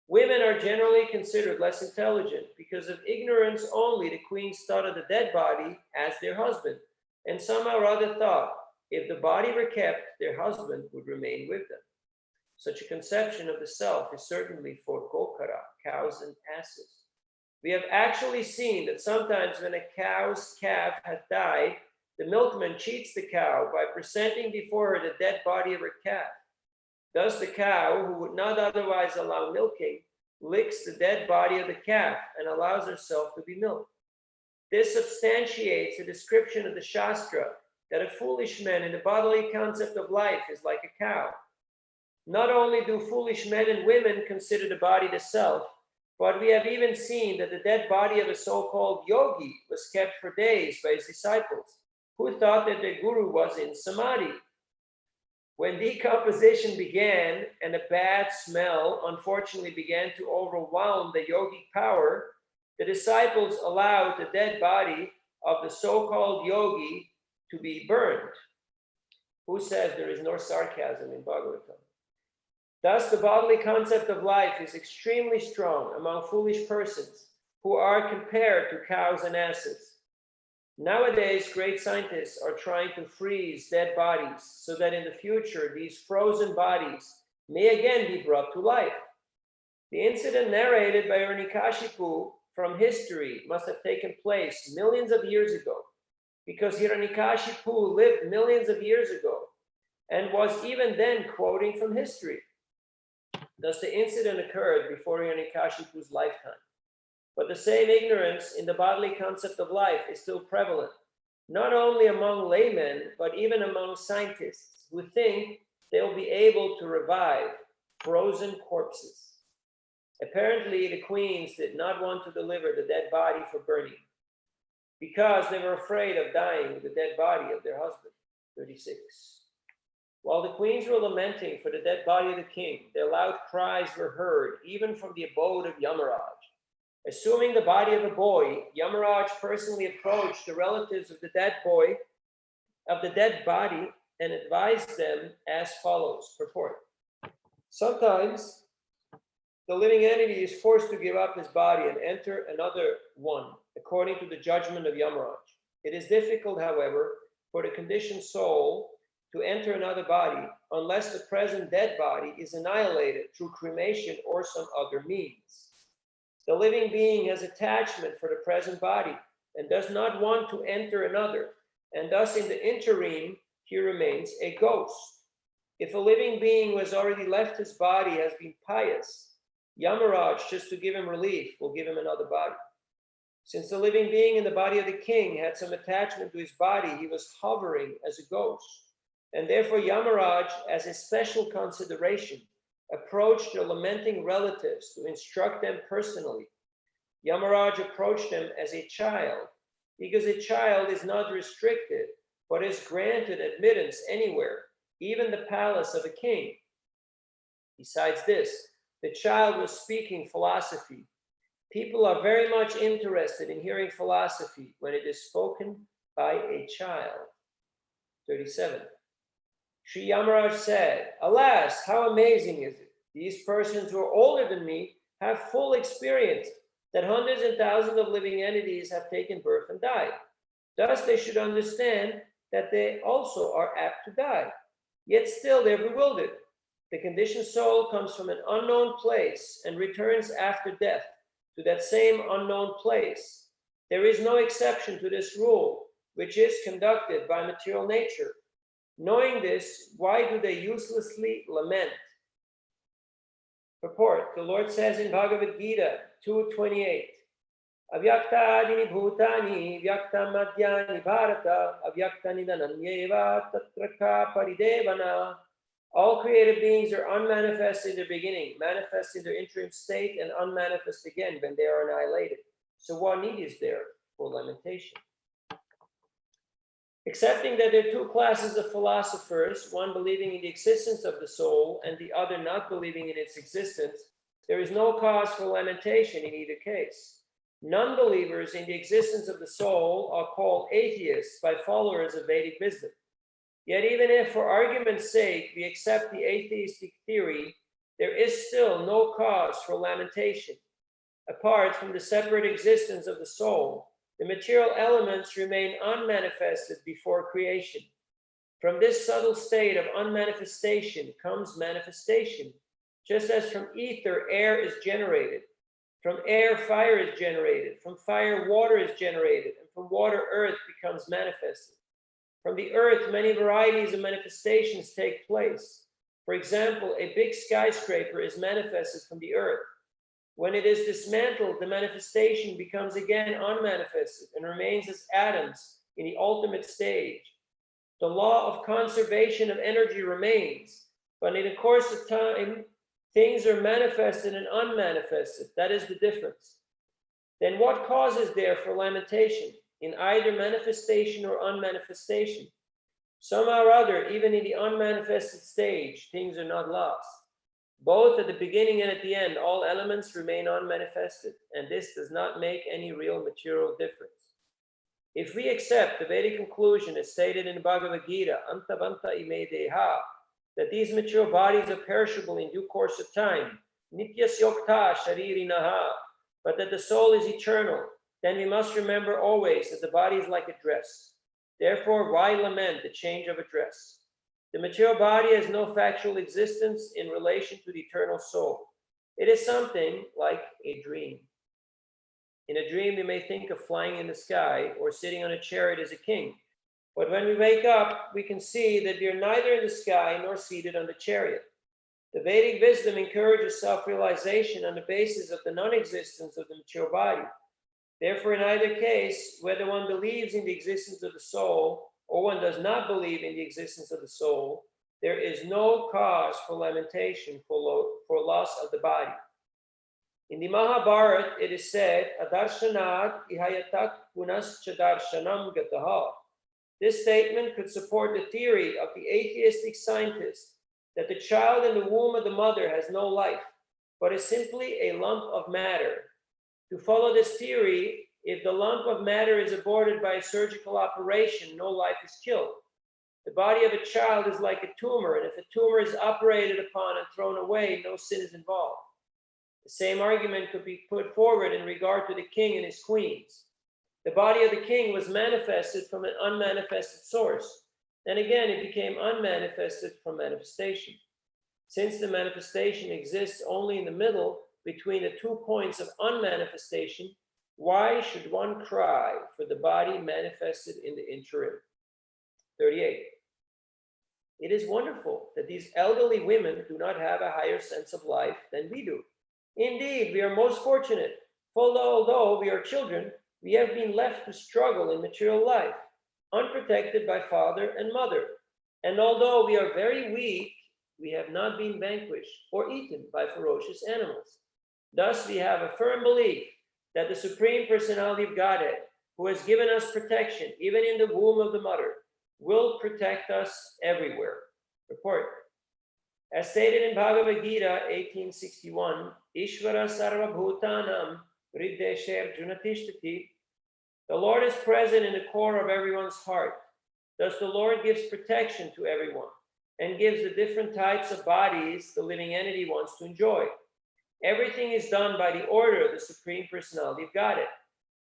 Women are generally considered less intelligent. Because of ignorance only, the queens thought of the dead body as their husband, and somehow or other thought if the body were kept, their husband would remain with them. Such a conception of the self is certainly for Gokara, cows and asses. We have actually seen that sometimes when a cow's calf has died, the milkman cheats the cow by presenting before her the dead body of her calf. Thus the cow, who would not otherwise allow milking, licks the dead body of the calf and allows herself to be milked. This substantiates a description of the Shastra that a foolish man in the bodily concept of life is like a cow. Not only do foolish men and women consider the body the self, but we have even seen that the dead body of a so-called yogi was kept for days by his disciples, who thought that their guru was in samadhi. When decomposition began and a bad smell unfortunately began to overwhelm the yogic power, the disciples allowed the dead body of the so-called yogi to be burned. Who says there is no sarcasm in Bhagavatam? Thus, the bodily concept of life is extremely strong among foolish persons who are compared to cows and asses. Nowadays, great scientists are trying to freeze dead bodies so that in the future, these frozen bodies may again be brought to life. The incident narrated by Hiranyakashipu from history must have taken place millions of years ago, because Hiranyakashipu lived millions of years ago and was even then quoting from history. Thus, the incident occurred before Hiranyakashipu's lifetime. But the same ignorance in the bodily concept of life is still prevalent, not only among laymen, but even among scientists who think they'll be able to revive frozen corpses. Apparently, the queens did not want to deliver the dead body for burning because they were afraid of dying with the dead body of their husband. 36. While the queens were lamenting for the dead body of the king, their loud cries were heard even from the abode of Yamaraj. Assuming the body of a boy, Yamaraj personally approached the relatives of the dead body, and advised them as follows. Purport. Sometimes the living entity is forced to give up his body and enter another one, according to the judgment of Yamaraj. It is difficult, however, for the conditioned soul to enter another body unless the present dead body is annihilated through cremation or some other means. The living being has attachment for the present body and does not want to enter another, and thus in the interim, he remains a ghost. If a living being who has already left his body has been pious, Yamaraj, just to give him relief, will give him another body. Since the living being in the body of the king had some attachment to his body, he was hovering as a ghost. And therefore Yamaraj, as a special consideration, approached their lamenting relatives to instruct them personally. Yamaraj approached them as a child, because a child is not restricted, but is granted admittance anywhere, even the palace of a king. Besides this, the child was speaking philosophy. People are very much interested in hearing philosophy when it is spoken by a child. 37. Sri Yamaraj said, "Alas, how amazing is it? These persons who are older than me have full experience that hundreds and thousands of living entities have taken birth and died. Thus they should understand that they also are apt to die. Yet still they're bewildered. The conditioned soul comes from an unknown place and returns after death to that same unknown place. There is no exception to this rule, which is conducted by material nature. Knowing this, why do they uselessly lament?" Purport. The Lord says in Bhagavad Gita 2:28, "Avyaktadini bhutani vyaktam madhyani bharata avyaktani dananyeva tatra ka paridevana." All created beings are unmanifest in their beginning, manifest in their interim state, and unmanifest again when they are annihilated. So what need is there for lamentation? Accepting that there are two classes of philosophers, one believing in the existence of the soul and the other not believing in its existence, there is no cause for lamentation in either case. Non-believers in the existence of the soul are called atheists by followers of Vedic wisdom. Yet even if, for argument's sake, we accept the atheistic theory, there is still no cause for lamentation. Apart from the separate existence of the soul, the material elements remain unmanifested before creation. From this subtle state of unmanifestation comes manifestation, just as from ether air is generated, from air fire is generated, from fire water is generated, and from water earth becomes manifested. From the earth, many varieties of manifestations take place. For example, a big skyscraper is manifested from the earth. When it is dismantled, the manifestation becomes again unmanifested and remains as atoms in the ultimate stage. The law of conservation of energy remains, but in the course of time, things are manifested and unmanifested. That is the difference. Then what cause is there for lamentation in either manifestation or unmanifestation? Somehow or other, even in the unmanifested stage, things are not lost. Both at the beginning and at the end, all elements remain unmanifested, and this does not make any real material difference. If we accept the Vedic conclusion as stated in the Bhagavad Gita, "Antavanta ime deha," that these material bodies are perishable in due course of time, nityasyokta sharirinaha, but that the soul is eternal, then we must remember always that the body is like a dress. Therefore, why lament the change of a dress? The material body has no factual existence in relation to the eternal soul. It is something like a dream. In a dream, we may think of flying in the sky or sitting on a chariot as a king. But when we wake up, we can see that we are neither in the sky nor seated on the chariot. The Vedic wisdom encourages self-realization on the basis of the non-existence of the material body. Therefore, in either case, whether one believes in the existence of the soul or one does not believe in the existence of the soul, there is no cause for lamentation for loss of the body. In the Mahabharata, it is said, Adarsanat ihayatak punaschadarshanam gataha. This statement could support the theory of the atheistic scientist that the child in the womb of the mother has no life, but is simply a lump of matter. To follow this theory, if the lump of matter is aborted by a surgical operation, no life is killed. The body of a child is like a tumor, and if a tumor is operated upon and thrown away, no sin is involved. The same argument could be put forward in regard to the king and his queens. The body of the king was manifested from an unmanifested source. Then again, it became unmanifested from manifestation. Since the manifestation exists only in the middle between the 2 points of unmanifestation, why should one cry for the body manifested in the interim? 38. It is wonderful that these elderly women do not have a higher sense of life than we do. Indeed, we are most fortunate, for although we are children, we have been left to struggle in material life, unprotected by father and mother. And although we are very weak, we have not been vanquished or eaten by ferocious animals. Thus, we have a firm belief that the Supreme Personality of Godhead, who has given us protection even in the womb of the mother, will protect us everywhere. Report. As stated in Bhagavad Gita 1861, Ishvara Sarva Bhutanam Riddesher Junatishtati, the Lord is present in the core of everyone's heart. Thus the Lord gives protection to everyone and gives the different types of bodies the living entity wants to enjoy. Everything is done by the order of the Supreme Personality of Godhead.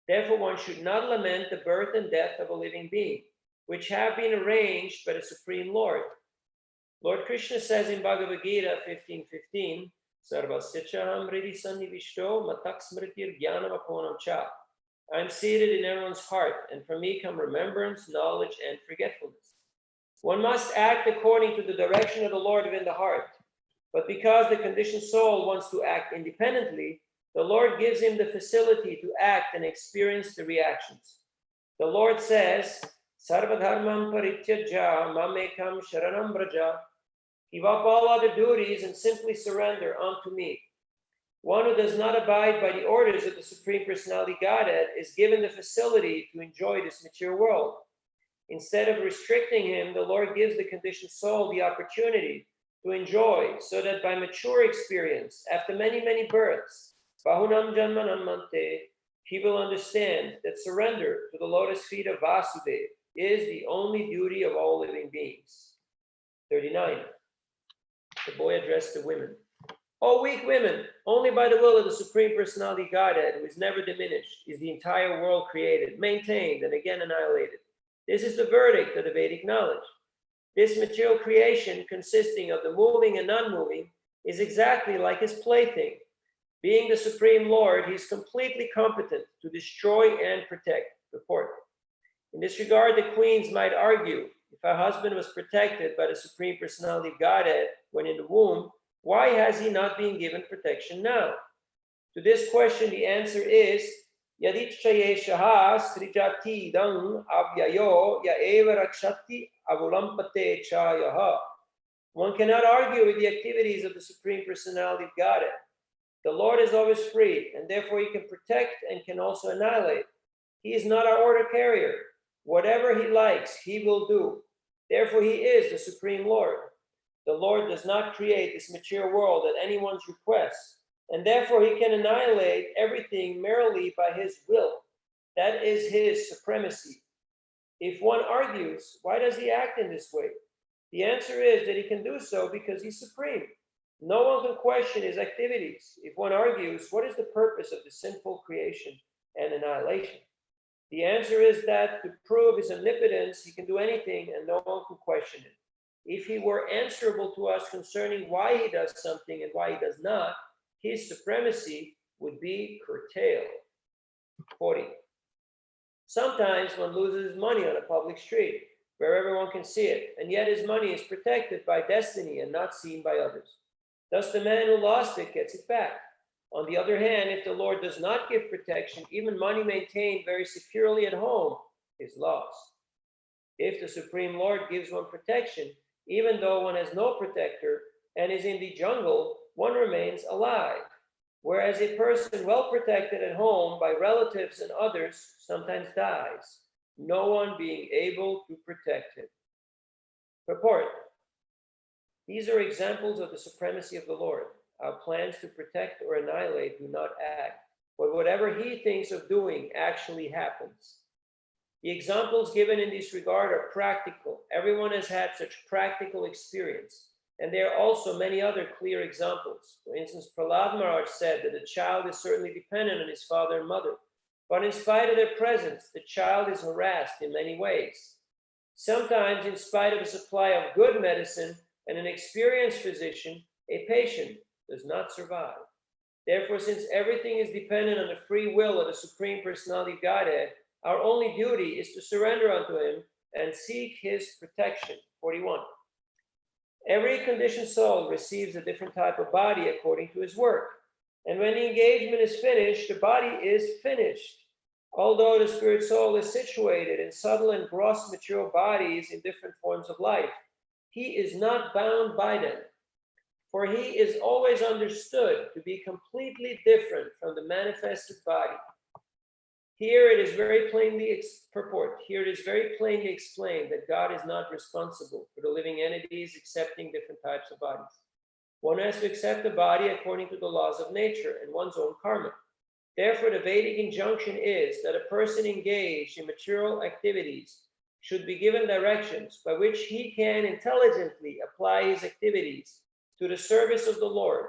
Therefore, one should not lament the birth and death of a living being, which have been arranged by the Supreme Lord. Lord Krishna says in Bhagavad Gita 15:15, Sarvasya Hridi Sannivishto Matak Smritir Jnanam Aponam Cha. I am seated in everyone's heart, and from me come remembrance, knowledge, and forgetfulness. One must act according to the direction of the Lord within the heart. But because the conditioned soul wants to act independently, the Lord gives him the facility to act and experience the reactions. The Lord says, Sarvadharmam parityaja mamekam sharanam braja. Give up all other duties and simply surrender unto me. One who does not abide by the orders of the Supreme Personality Godhead is given the facility to enjoy this material world. Instead of restricting him, the Lord gives the conditioned soul the opportunity to enjoy, so that by mature experience, after many, many births, Bahunam Janmanam Mante, he will understand that surrender to the lotus feet of Vasudeva is the only duty of all living beings. 39. The boy addressed the women. O weak women, only by the will of the Supreme Personality Godhead, who is never diminished, is the entire world created, maintained, and again annihilated. This is the verdict of the Vedic knowledge. This material creation, consisting of the moving and non-moving, is exactly like his plaything. Being the Supreme Lord, he is completely competent to destroy and protect. Report. In this regard, the queens might argue, if her husband was protected by the Supreme Personality of Godhead when in the womb, why has he not been given protection now? To this question, the answer is, Yadichayeshaha srijati dang avyayo ya eva rakshati avulampate chayaha. One cannot argue with the activities of the Supreme Personality of Godhead. The Lord is always free, and therefore he can protect and can also annihilate. He is not our order carrier. Whatever he likes, he will do. Therefore, he is the Supreme Lord. The Lord does not create this material world at anyone's request, and therefore he can annihilate everything merely by his will. That is his supremacy. If one argues, why does he act in this way? The answer is that he can do so because he's supreme. No one can question his activities. If one argues, what is the purpose of the sinful creation and annihilation? The answer is that to prove his omnipotence, he can do anything and no one can question it. If he were answerable to us concerning why he does something and why he does not, his supremacy would be curtailed. 40. Sometimes one loses money on a public street where everyone can see it, and yet his money is protected by destiny and not seen by others. Thus, the man who lost it gets it back. On the other hand, if the Lord does not give protection, even money maintained very securely at home is lost. If the Supreme Lord gives one protection, even though one has no protector and is in the jungle, one remains alive. Whereas a person well protected at home by relatives and others sometimes dies, no one being able to protect him. Purport. These are examples of the supremacy of the Lord. Our plans to protect or annihilate do not act, but whatever he thinks of doing actually happens. The examples given in this regard are practical. Everyone has had such practical experience. And there are also many other clear examples. For instance, Prahlad Maharaj said that the child is certainly dependent on his father and mother, but in spite of their presence, the child is harassed in many ways. Sometimes, in spite of a supply of good medicine and an experienced physician, a patient does not survive. Therefore, since everything is dependent on the free will of the Supreme Personality of Godhead, our only duty is to surrender unto him and seek his protection. 41. Every conditioned soul receives a different type of body according to his work. And when the engagement is finished, the body is finished. Although the spirit soul is situated in subtle and gross material bodies in different forms of life, he is not bound by them. For he is always understood to be completely different from the manifested body. Here it is very plainly Here it is very plainly explained that God is not responsible for the living entities accepting different types of bodies. One has to accept the body according to the laws of nature and one's own karma. Therefore, the Vedic injunction is that a person engaged in material activities should be given directions by which he can intelligently apply his activities to the service of the Lord,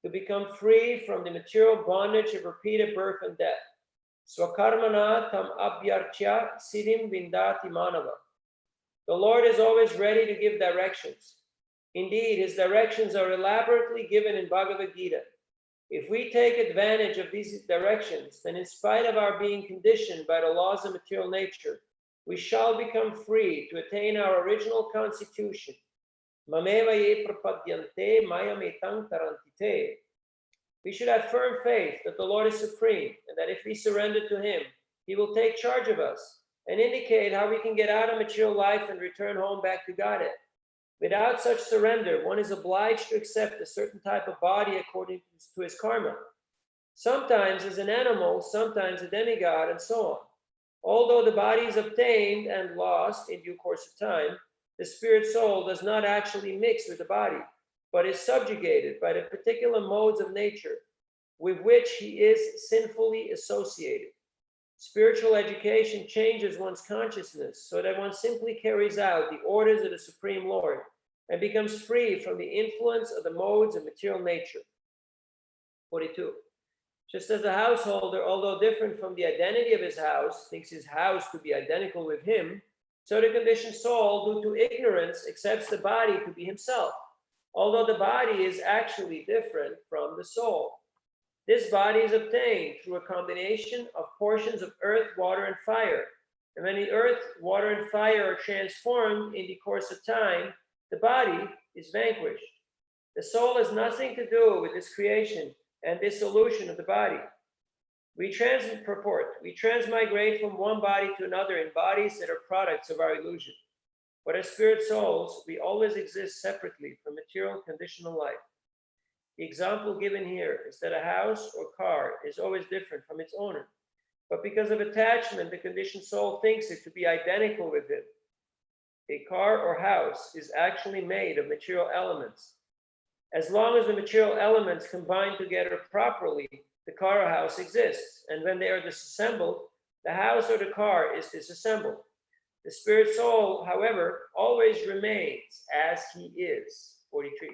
to become free from the material bondage of repeated birth and death. Swakarmana tam abhyarchya siddhim vindati manava. The Lord is always ready to give directions. Indeed, his directions are elaborately given in Bhagavad Gita. If we take advantage of these directions, then in spite of our being conditioned by the laws of material nature, we shall become free to attain our original constitution. Mameva ye prapadyante mayametang tarantite. We should have firm faith that the Lord is supreme and that if we surrender to him, he will take charge of us and indicate how we can get out of material life and return home back to Godhead. Without such surrender, one is obliged to accept a certain type of body according to his karma. Sometimes as an animal, sometimes a demigod, and so on. Although the body is obtained and lost in due course of time, the spirit soul does not actually mix with the body, but is subjugated by the particular modes of nature with which he is sinfully associated. Spiritual education changes one's consciousness so that one simply carries out the orders of the Supreme Lord and becomes free from the influence of the modes of material nature. 42. Just as the householder, although different from the identity of his house, thinks his house to be identical with him, so the conditioned soul, due to ignorance, accepts the body to be himself, although the body is actually different from the soul. This body is obtained through a combination of portions of earth, water, and fire. And when the earth, water, and fire are transformed in the course of time, the body is vanquished. The soul has nothing to do with this creation and dissolution of the body. We transmigrate from one body to another in bodies that are products of our illusion. But as spirit souls, we always exist separately from material conditional life. The example given here is that a house or car is always different from its owner. But because of attachment, the conditioned soul thinks it to be identical with him. A car or house is actually made of material elements. As long as the material elements combine together properly, the car or house exists. And when they are disassembled, the house or the car is disassembled. The spirit soul, however, always remains as he is. 43.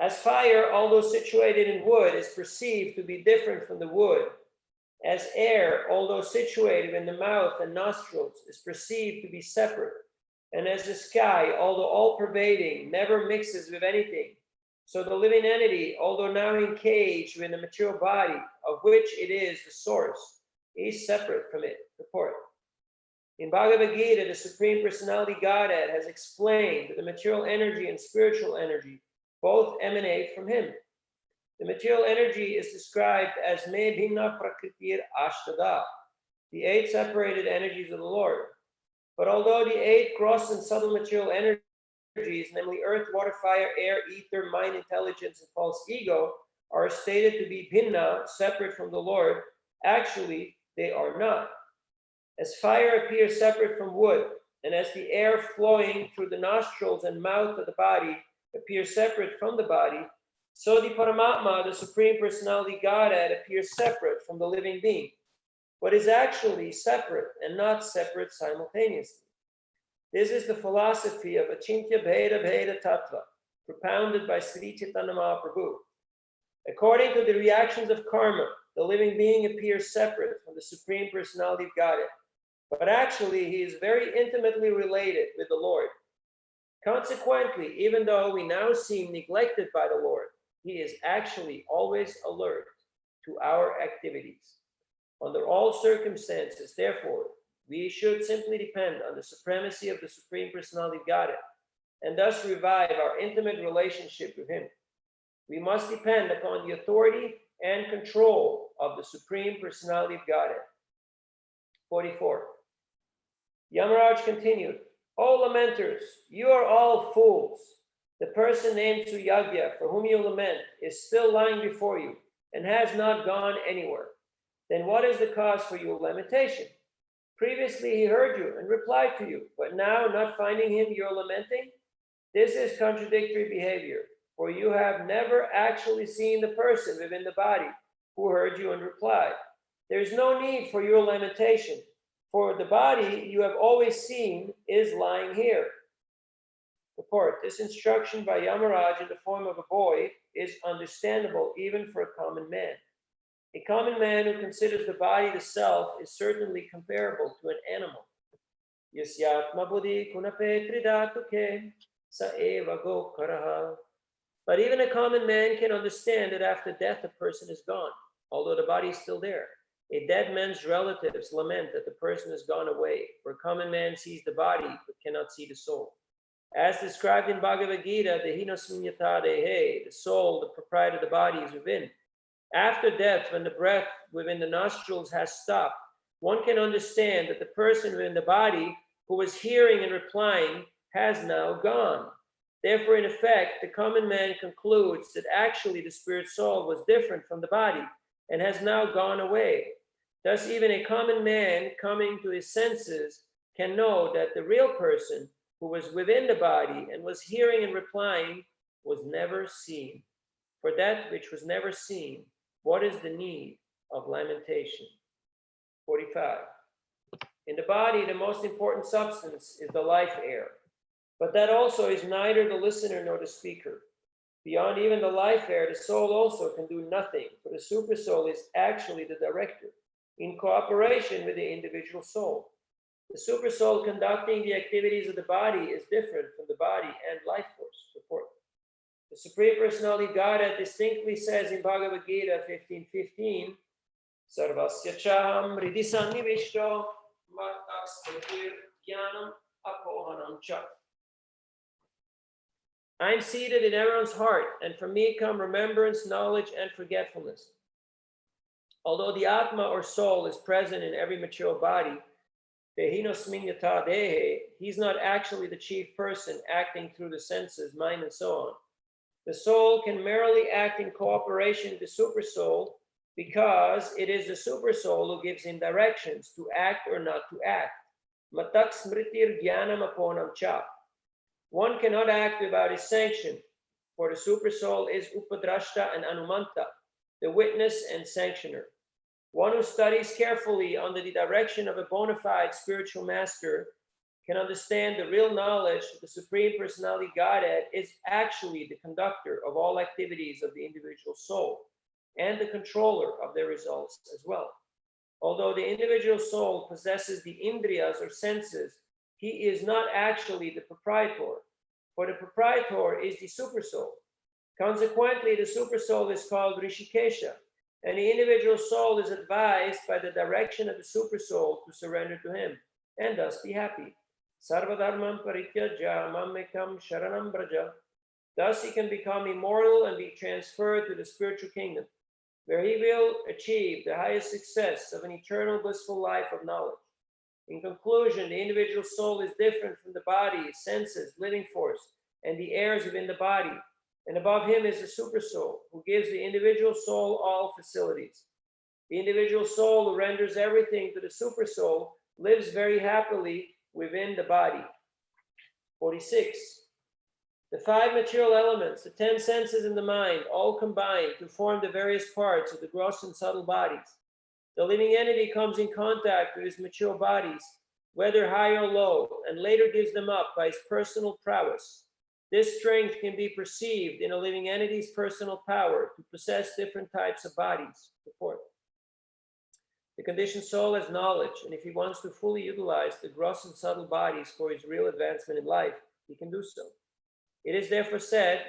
As fire, although situated in wood, is perceived to be different from the wood, as air, although situated in the mouth and nostrils, is perceived to be separate, and as the sky, although all-pervading, never mixes with anything, so the living entity, although now encaged in the material body, of which it is the source, is separate from it. Report. In Bhagavad Gita, the Supreme Personality Godhead has explained that the material energy and spiritual energy both emanate from him. The material energy is described as me bhinna prakritir ashtada, the 8 separated energies of the Lord. But although the 8 gross and subtle material energies, namely earth, water, fire, air, ether, mind, intelligence, and false ego, are stated to be bhinna, separate from the Lord, actually they are not. As fire appears separate from wood, and as the air flowing through the nostrils and mouth of the body appears separate from the body, so the Paramatma, the Supreme Personality Godhead, appears separate from the living being, but is actually separate and not separate simultaneously. This is the philosophy of Achintya Bheda Bheda Tattva, propounded by Sri Chaitanya Mahaprabhu. According to the reactions of karma, the living being appears separate from the Supreme Personality of Godhead, but actually he is very intimately related with the Lord. Consequently, even though we now seem neglected by the Lord, he is actually always alert to our activities. Under all circumstances, therefore, we should simply depend on the supremacy of the Supreme Personality of Godhead, and thus revive our intimate relationship with him. We must depend upon the authority and control of the Supreme Personality of Godhead. 44. Yamaraj continued, O lamenters, you are all fools. The person named Suyagya, for whom you lament, is still lying before you and has not gone anywhere. Then what is the cause for your lamentation? Previously he heard you and replied to you, but now not finding him you are lamenting? This is contradictory behavior, for you have never actually seen the person within the body who heard you and replied. There is no need for your lamentation, for the body you have always seen is lying here. Report. This instruction by Yamaraj in the form of a boy is understandable even for a common man. A common man who considers the body the self is certainly comparable to an animal. Yasyatma buddhi kunape tridatuke sa eva gokaraha. But even a common man can understand that after death a person is gone, although the body is still there. A dead man's relatives lament that the person has gone away, for a common man sees the body but cannot see the soul. As described in Bhagavad Gita, the the soul, the proprietor of the body, is within. After death, when the breath within the nostrils has stopped, one can understand that the person within the body who was hearing and replying has now gone. Therefore, in effect, the common man concludes that actually the spirit soul was different from the body and has now gone away. Thus, even a common man coming to his senses can know that the real person who was within the body and was hearing and replying was never seen. For that which was never seen, what is the need of lamentation? 45. In the body, the most important substance is the life air, but that also is neither the listener nor the speaker. Beyond even the life air, the soul also can do nothing, for the super soul is actually the director, in cooperation with the individual soul. The super soul conducting the activities of the body is different from the body and life force. Report. The Supreme Personality Godhead distinctly says in Bhagavad Gita 15:15, Sarvasya chaham hridi sannivishto mattaksmritir jnanam apohanam cha. I am seated in everyone's heart, and from me come remembrance, knowledge, and forgetfulness. Although the Atma or soul is present in every material body, he's not actually the chief person acting through the senses, mind, and so on. The soul can merely act in cooperation with the super soul because it is the super soul who gives him directions to act or not to act. Matak smritir jnanam aponam cha. One cannot act without his sanction, for the super soul is upadrashta and anumanta, the witness and sanctioner. One who studies carefully under the direction of a bona fide spiritual master can understand the real knowledge that the Supreme Personality Godhead is actually the conductor of all activities of the individual soul and the controller of their results as well. Although the individual soul possesses the indriyas or senses, he is not actually the proprietor, for the proprietor is the supersoul. Consequently, the supersoul is called Rishikesha, and the individual soul is advised by the direction of the supersoul to surrender to him and thus be happy. Sarvadharmam parityaja mamekam sharanam braja. Thus he can become immortal and be transferred to the spiritual kingdom, where he will achieve the highest success of an eternal blissful life of knowledge. In conclusion, the individual soul is different from the body, senses, living force, and the heirs within the body. And above him is the super soul, who gives the individual soul all facilities. The individual soul who renders everything to the super soul lives very happily within the body. 46. The 5 material elements, the 10 senses in the mind, all combine to form the various parts of the gross and subtle bodies. The living entity comes in contact with his material bodies, whether high or low, and later gives them up by his personal prowess. This strength can be perceived in a living entity's personal power to possess different types of bodies. Report. The conditioned soul has knowledge, and if he wants to fully utilize the gross and subtle bodies for his real advancement in life, he can do so. It is therefore said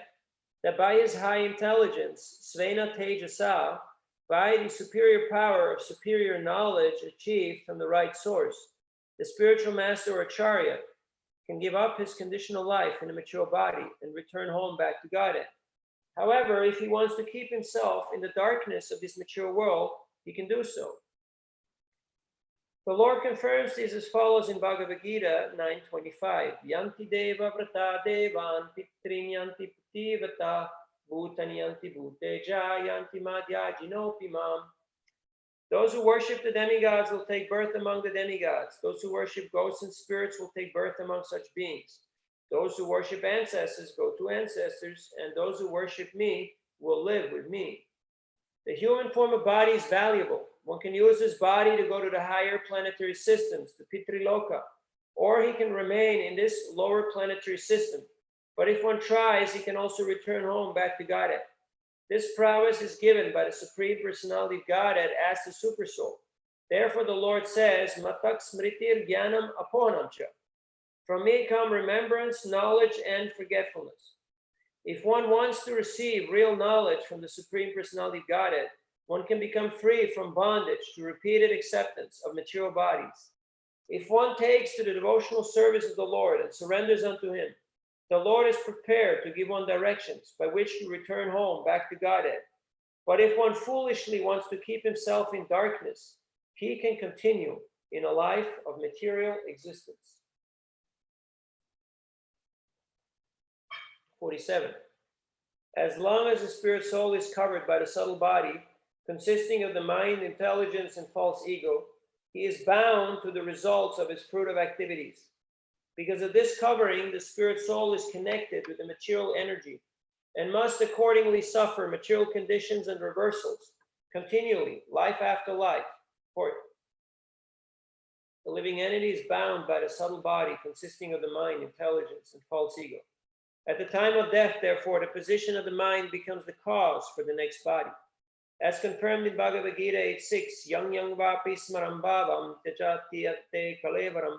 that by his high intelligence, Svena Tejasa, by the superior power of superior knowledge achieved from the right source, the spiritual master or acharya can give up his conditional life in a material body and return home back to Godhead. However, if he wants to keep himself in the darkness of this material world, he can do so. The Lord confirms this as follows in Bhagavad Gita 9:25. Yanti deva vrata devan pitrim yanti putivata bhutani yanti bhuteja yanti madhyajinopi mam. Those who worship the demigods will take birth among the demigods. Those who worship ghosts and spirits will take birth among such beings. Those who worship ancestors go to ancestors, and those who worship me will live with me. The human form of body is valuable. One can use his body to go to the higher planetary systems, the Pitriloka, or he can remain in this lower planetary system. But if one tries, he can also return home back to Godhead. This prowess is given by the Supreme Personality of Godhead as the Super Soul. Therefore, the Lord says, Matak smritir jnanam apohanamcha. From me come remembrance, knowledge, and forgetfulness. If one wants to receive real knowledge from the Supreme Personality of Godhead, one can become free from bondage to repeated acceptance of material bodies. If one takes to the devotional service of the Lord and surrenders unto him, the Lord is prepared to give one directions by which to return home back to Godhead. But if one foolishly wants to keep himself in darkness, he can continue in a life of material existence. 47. As long as the spirit soul is covered by the subtle body, consisting of the mind, intelligence, and false ego, he is bound to the results of his fruitive activities. Because of this covering, the spirit soul is connected with the material energy and must accordingly suffer material conditions and reversals continually, life after life. For the living entity is bound by the subtle body consisting of the mind, intelligence, and false ego. At the time of death, therefore, the position of the mind becomes the cause for the next body. As confirmed in Bhagavad Gita 8:6, yang yang vapi smaram bhavam tejati atte kalevaram.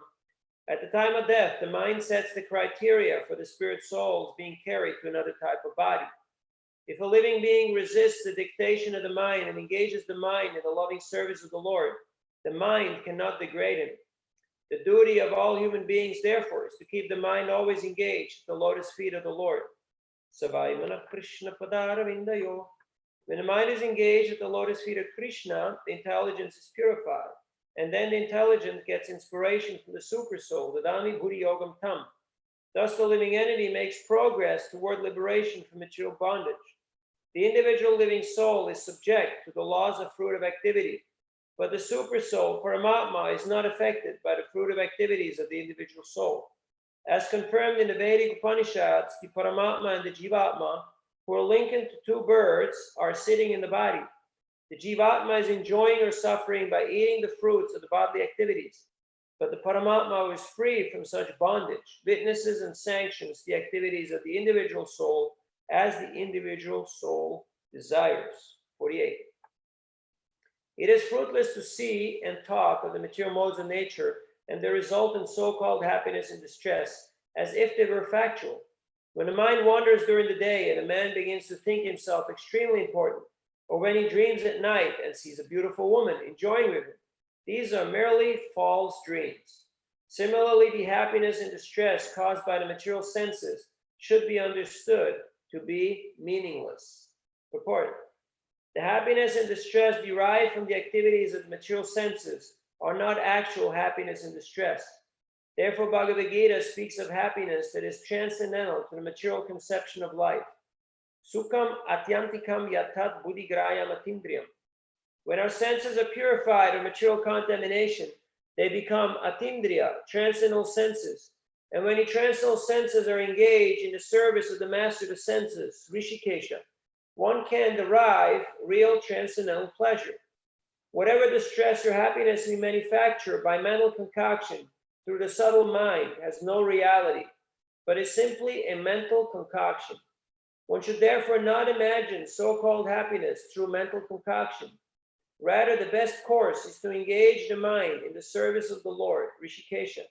At the time of death, the mind sets the criteria for the spirit souls being carried to another type of body. If a living being resists the dictation of the mind and engages the mind in the loving service of the Lord, the mind cannot degrade him. The duty of all human beings, therefore, is to keep the mind always engaged at the lotus feet of the Lord. Savaimana Krishna Padaravindayo. When the mind is engaged at the lotus feet of Krishna, the intelligence is purified. And then the intelligence gets inspiration from the super soul, the Dami Bhuti Yogam Tam. Thus the living entity makes progress toward liberation from material bondage. The individual living soul is subject to the laws of fruitive activity, but the super soul, Paramatma, is not affected by the fruitive activities of the individual soul. As confirmed in the Vedic Upanishads, the Paramatma and the Jivatma, who are likened to two birds, are sitting in the body. The Jivatma is enjoying or suffering by eating the fruits of the bodily activities, but the Paramatma, who is free from such bondage, witnesses and sanctions the activities of the individual soul as the individual soul desires. 48. It is fruitless to see and talk of the material modes of nature and their resultant so-called happiness and distress as if they were factual. When the mind wanders during the day and a man begins to think himself extremely important, or when he dreams at night and sees a beautiful woman enjoying with him, these are merely false dreams. Similarly, the happiness and distress caused by the material senses should be understood to be meaningless. Purport. The happiness and distress derived from the activities of the material senses are not actual happiness and distress. Therefore, Bhagavad Gita speaks of happiness that is transcendental to the material conception of life. Sukham atyantikam yatat buddhigrayam atindriyam. When our senses are purified of material contamination, they become atindriya, transcendental senses. And when the transcendental senses are engaged in the service of the master of the senses, Rishikesha, one can derive real transcendental pleasure. Whatever distress or happiness we manufacture by mental concoction through the subtle mind has no reality, but is simply a mental concoction. One should therefore not imagine so-called happiness through mental concoction. Rather, the best course is to engage the mind in the service of the Lord, Rishikesha,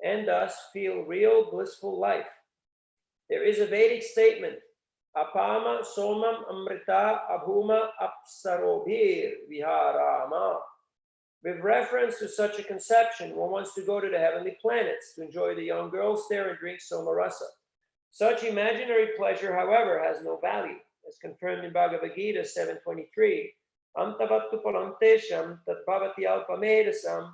and thus feel real blissful life. There is a Vedic statement, Apama somam amrita abhuma apsarobhir viharama. With reference to such a conception, one wants to go to the heavenly planets to enjoy the young girls there and drink somarasa. Such imaginary pleasure, however, has no value, as confirmed in Bhagavad Gita 7.23. Antavattu palantesham tatbhavati alpamedasam.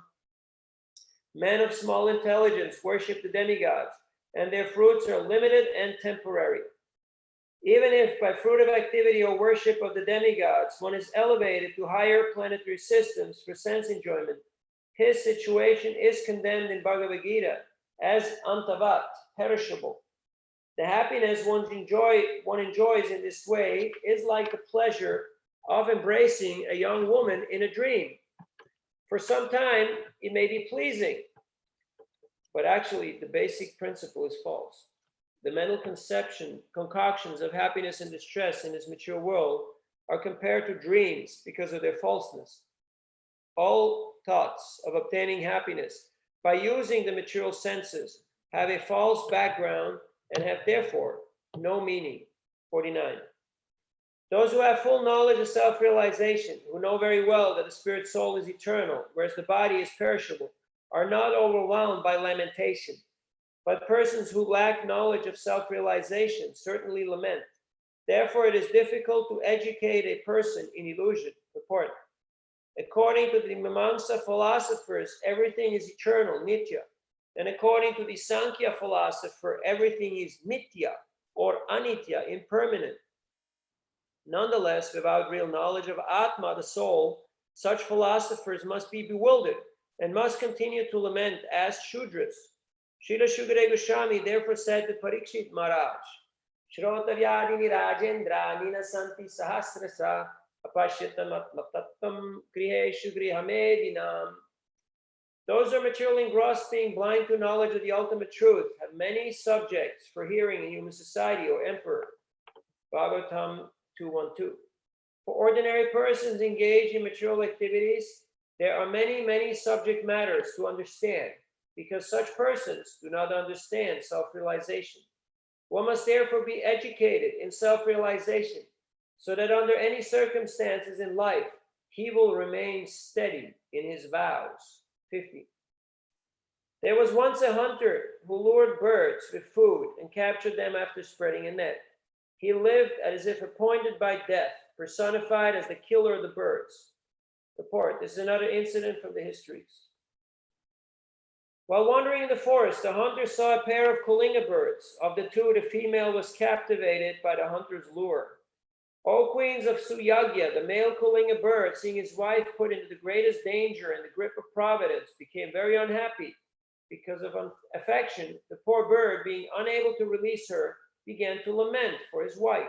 Men of small intelligence worship the demigods, and their fruits are limited and temporary. Even if by fruit of activity or worship of the demigods, one is elevated to higher planetary systems for sense enjoyment, his situation is condemned in Bhagavad Gita as antavat, perishable. The happiness one enjoys in this way is like the pleasure of embracing a young woman in a dream. For some time, it may be pleasing, but actually the basic principle is false. The mental concoctions of happiness and distress in this material world are compared to dreams because of their falseness. All thoughts of obtaining happiness by using the material senses have a false background and have therefore no meaning. 49. Those who have full knowledge of self-realization, who know very well that the spirit soul is eternal, whereas the body is perishable, are not overwhelmed by lamentation. But persons who lack knowledge of self-realization certainly lament. Therefore, it is difficult to educate a person in illusion. Report. According to the Mimamsa philosophers, everything is eternal, nitya. And according to the Sankhya philosopher, everything is mithya or anitya, impermanent. Nonetheless, without real knowledge of Atma, the soul, such philosophers must be bewildered and must continue to lament as Shudras. Srila Shukadeva Goswami therefore said to Parikshit Maharaj, Shrotavyadini Rajendra Nina Santi Sahasrasa Apashyatam Atmatattam Griheshu Grihamedinam. Those who are materially engrossed, being blind to knowledge of the ultimate truth, have many subjects for hearing in human society, O Emperor. Bhagavatam 2.1.2. For ordinary persons engaged in material activities, there are many subject matters to understand, because such persons do not understand self-realization. One must therefore be educated in self-realization, so that under any circumstances in life, he will remain steady in his vows. 50. There was once a hunter who lured birds with food and captured them after spreading a net. He lived as if appointed by death, personified as the killer of the birds. Report. This is another incident from the histories. While wandering in the forest, the hunter saw a pair of Kalinga birds. Of the two, the female was captivated by the hunter's lure. O queens of Suyagya, the male Kalinga bird, seeing his wife put into the greatest danger in the grip of providence, became very unhappy. Because of affection, the poor bird, being unable to release her, began to lament for his wife.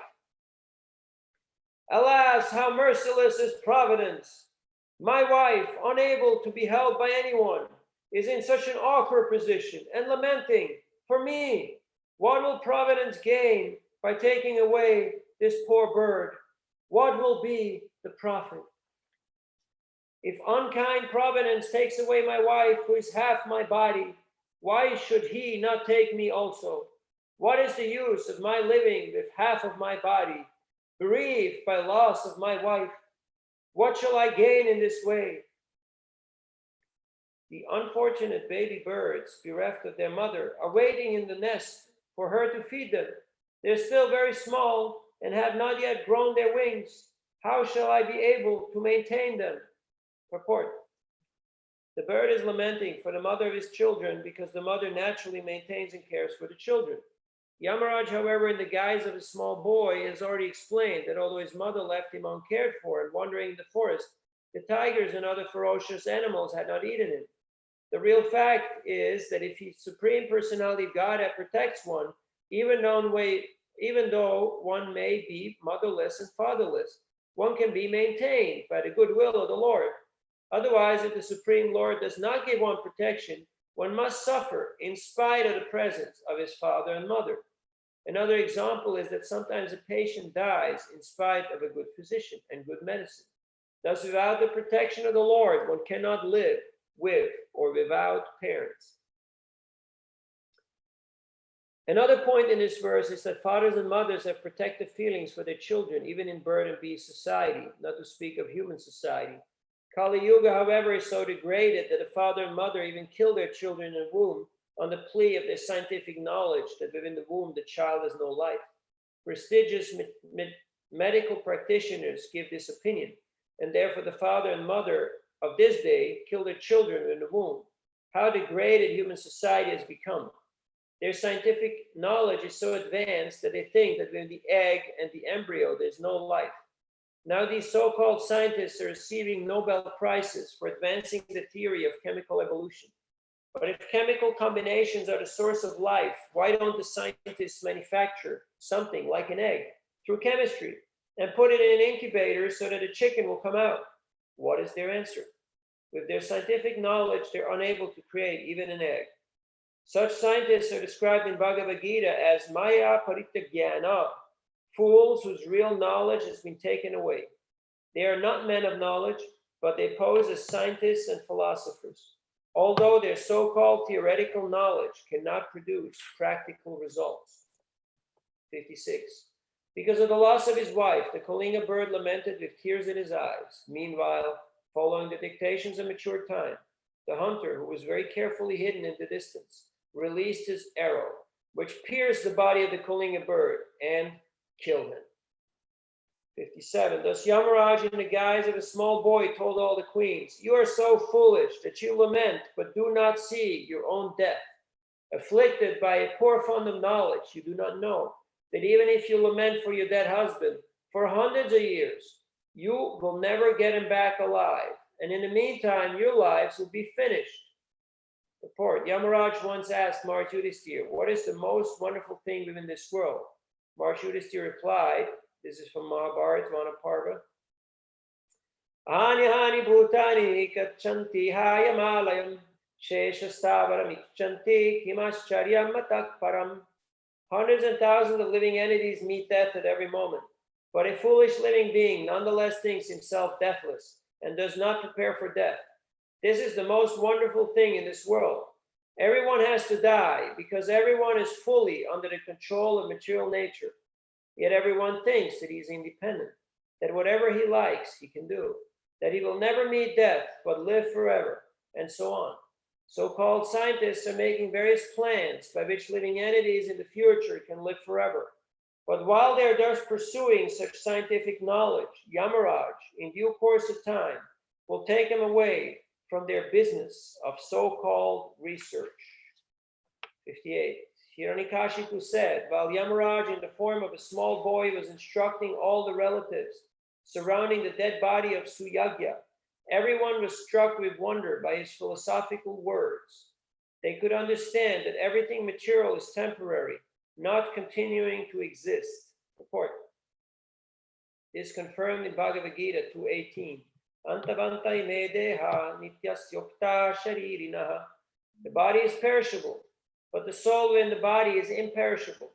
Alas, how merciless is Providence! My wife, unable to be held by anyone, is in such an awkward position and lamenting, for me, what will Providence gain by taking away this poor bird? What will be the profit? If unkind Providence takes away my wife, who is half my body, why should he not take me also? What is the use of my living with half of my body, bereaved by loss of my wife? What shall I gain in this way? The unfortunate baby birds, bereft of their mother, are waiting in the nest for her to feed them. They're still very small and have not yet grown their wings. How shall I be able to maintain them? Purport. The bird is lamenting for the mother of his children because the mother naturally maintains and cares for the children. Yamaraj, however, in the guise of a small boy, has already explained that although his mother left him uncared for and wandering in the forest, the tigers and other ferocious animals had not eaten him. The real fact is that if the Supreme Personality of Godhead protects one, even though one may be motherless and fatherless, one can be maintained by the goodwill of the Lord. Otherwise, if the Supreme Lord does not give one protection, one must suffer in spite of the presence of his father and mother. Another example is that sometimes a patient dies in spite of a good physician and good medicine. Thus, without the protection of the Lord, one cannot live with or without parents. Another point in this verse is that fathers and mothers have protective feelings for their children, even in bird and beast society, not to speak of human society. Kali Yuga, however, is so degraded that a father and mother even kill their children in the womb on the plea of their scientific knowledge that within the womb the child has no life. Prestigious medical practitioners give this opinion, and therefore the father and mother of this day kill their children in the womb. How degraded human society has become. Their scientific knowledge is so advanced that they think that within the egg and the embryo there's no life. Now these so-called scientists are receiving Nobel Prizes for advancing the theory of chemical evolution. But if chemical combinations are the source of life, why don't the scientists manufacture something like an egg through chemistry and put it in an incubator so that a chicken will come out? What is their answer? With their scientific knowledge, they're unable to create even an egg. Such scientists are described in Bhagavad Gita as Maya Parityajnana, fools whose real knowledge has been taken away. They are not men of knowledge, but they pose as scientists and philosophers, although their so-called theoretical knowledge cannot produce practical results. 56. Because of the loss of his wife, the Kalinga bird lamented with tears in his eyes. Meanwhile, following the dictations of mature time, the hunter, who was very carefully hidden in the distance, released his arrow, which pierced the body of the Kalinga bird and killed him. 57. Thus Yamaraj, in the guise of a small boy, told all the queens, "You are so foolish that you lament, but do not see your own death. Afflicted by a poor fund of knowledge, you do not know that even if you lament for your dead husband for hundreds of years, you will never get him back alive. And in the meantime, your lives will be finished." Report. Yamaraj once asked Maharaj Yudhisthira, "What is the most wonderful thing within this world?" Maharaj Yudhisthira replied, this is from Mahabharata, Vanaparva, "Ani hani bhutani kachanti hayamalayam sheshastavaram icchanti kimascharyam matak param." Hundreds and thousands of living entities meet death at every moment, but a foolish living being nonetheless thinks himself deathless and does not prepare for death. This is the most wonderful thing in this world. Everyone has to die because everyone is fully under the control of material nature. Yet everyone thinks that he's independent, that whatever he likes, he can do, that he will never meet death, but live forever, and so on. So-called scientists are making various plans by which living entities in the future can live forever. But while they're thus pursuing such scientific knowledge, Yamaraj, in due course of time, will take them away from their business of so-called research. 58. Hiranyakashipu said, while Yamaraj in the form of a small boy was instructing all the relatives surrounding the dead body of Suyagya, everyone was struck with wonder by his philosophical words. They could understand that everything material is temporary, not continuing to exist. Report. is confirmed in Bhagavad Gita 2:18. Antavantai me deha nityasyokta sharirinaha. The body is perishable, but the soul in the body is imperishable.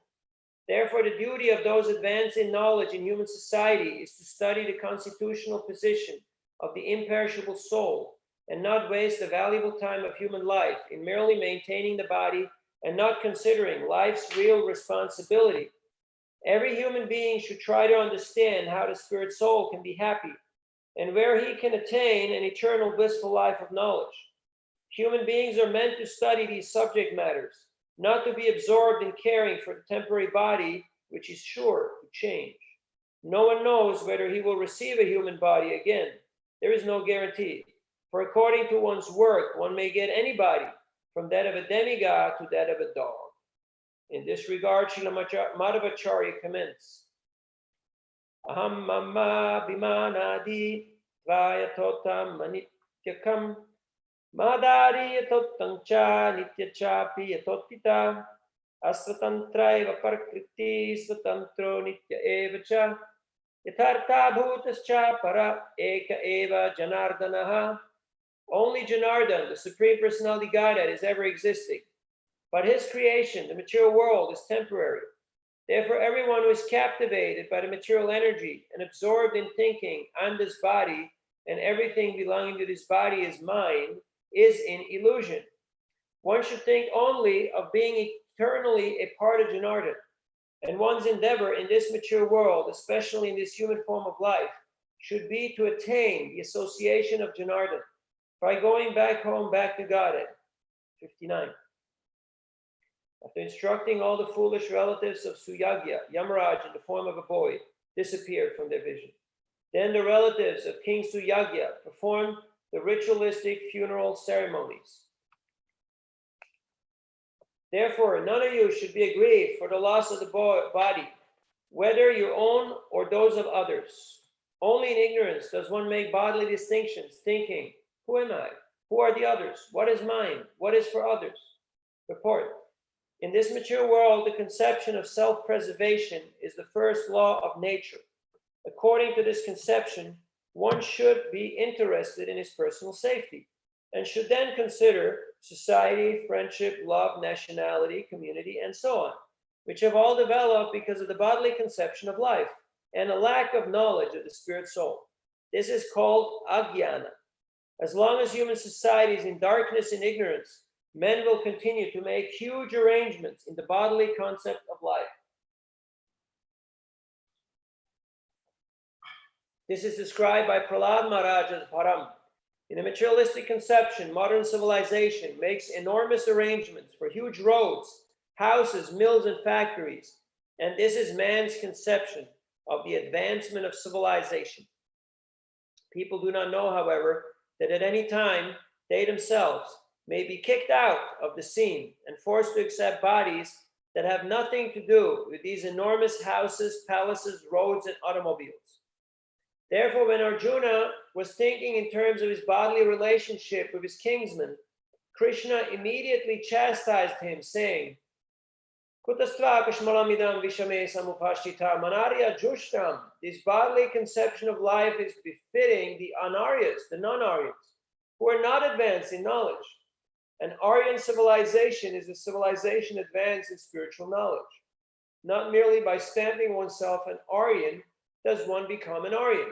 Therefore, the duty of those advanced in knowledge in human society is to study the constitutional position of the imperishable soul and not waste the valuable time of human life in merely maintaining the body and not considering life's real responsibility. Every human being should try to understand how the spirit soul can be happy and where he can attain an eternal blissful life of knowledge. Human beings are meant to study these subject matters, not to be absorbed in caring for the temporary body, which is sure to change. No one knows whether he will receive a human body again. There is no guarantee. For according to one's work, one may get any body, from that of a demigod to that of a dog. In this regard, Srila Madhvacharya comments, Aham mamma bimanadi tvayatotam manityakam madari yatottancha nityachapi yatottita asvatantraiva parakriti svatantro nitya evacha yathartha bhutascha para eka eva janardanaha. Only Janardana, the Supreme Personality Godhead, is ever existing. But his creation, the material world, is temporary. Therefore, everyone who is captivated by the material energy and absorbed in thinking on this body and everything belonging to this body is mine, is in illusion. One should think only of being eternally a part of Janardana, and one's endeavor in this material world, especially in this human form of life, should be to attain the association of Janardana by going back home, back to Godhead. 59. After instructing all the foolish relatives of Suyagya, Yamaraj in the form of a boy disappeared from their vision. Then the relatives of King Suyagya performed the ritualistic funeral ceremonies. Therefore, none of you should be aggrieved for the loss of the body, whether your own or those of others. Only in ignorance does one make bodily distinctions, thinking, who am I? Who are the others? What is mine? What is for others? Report. In this material world, the conception of self-preservation is the first law of nature. According to this conception, one should be interested in his personal safety and should then consider society, friendship, love, nationality, community, and so on, which have all developed because of the bodily conception of life and a lack of knowledge of the spirit soul. This is called ajnana. As long as human society is in darkness and ignorance, men will continue to make huge arrangements in the bodily concept of life. This is described by Prahlad Maharaj as Param. In a materialistic conception, modern civilization makes enormous arrangements for huge roads, houses, mills, and factories. And this is man's conception of the advancement of civilization. People do not know, however, that at any time they themselves may be kicked out of the scene and forced to accept bodies that have nothing to do with these enormous houses, palaces, roads, and automobiles. Therefore, when Arjuna was thinking in terms of his bodily relationship with his kinsman, Krishna immediately chastised him, saying, Kutastra kashmalamidam vishame samupashita manarya jushtam. This bodily conception of life is befitting the anaryas, the non-Aryans, who are not advanced in knowledge. An Aryan civilization is a civilization advanced in spiritual knowledge. Not merely by stamping oneself an Aryan does one become an Aryan.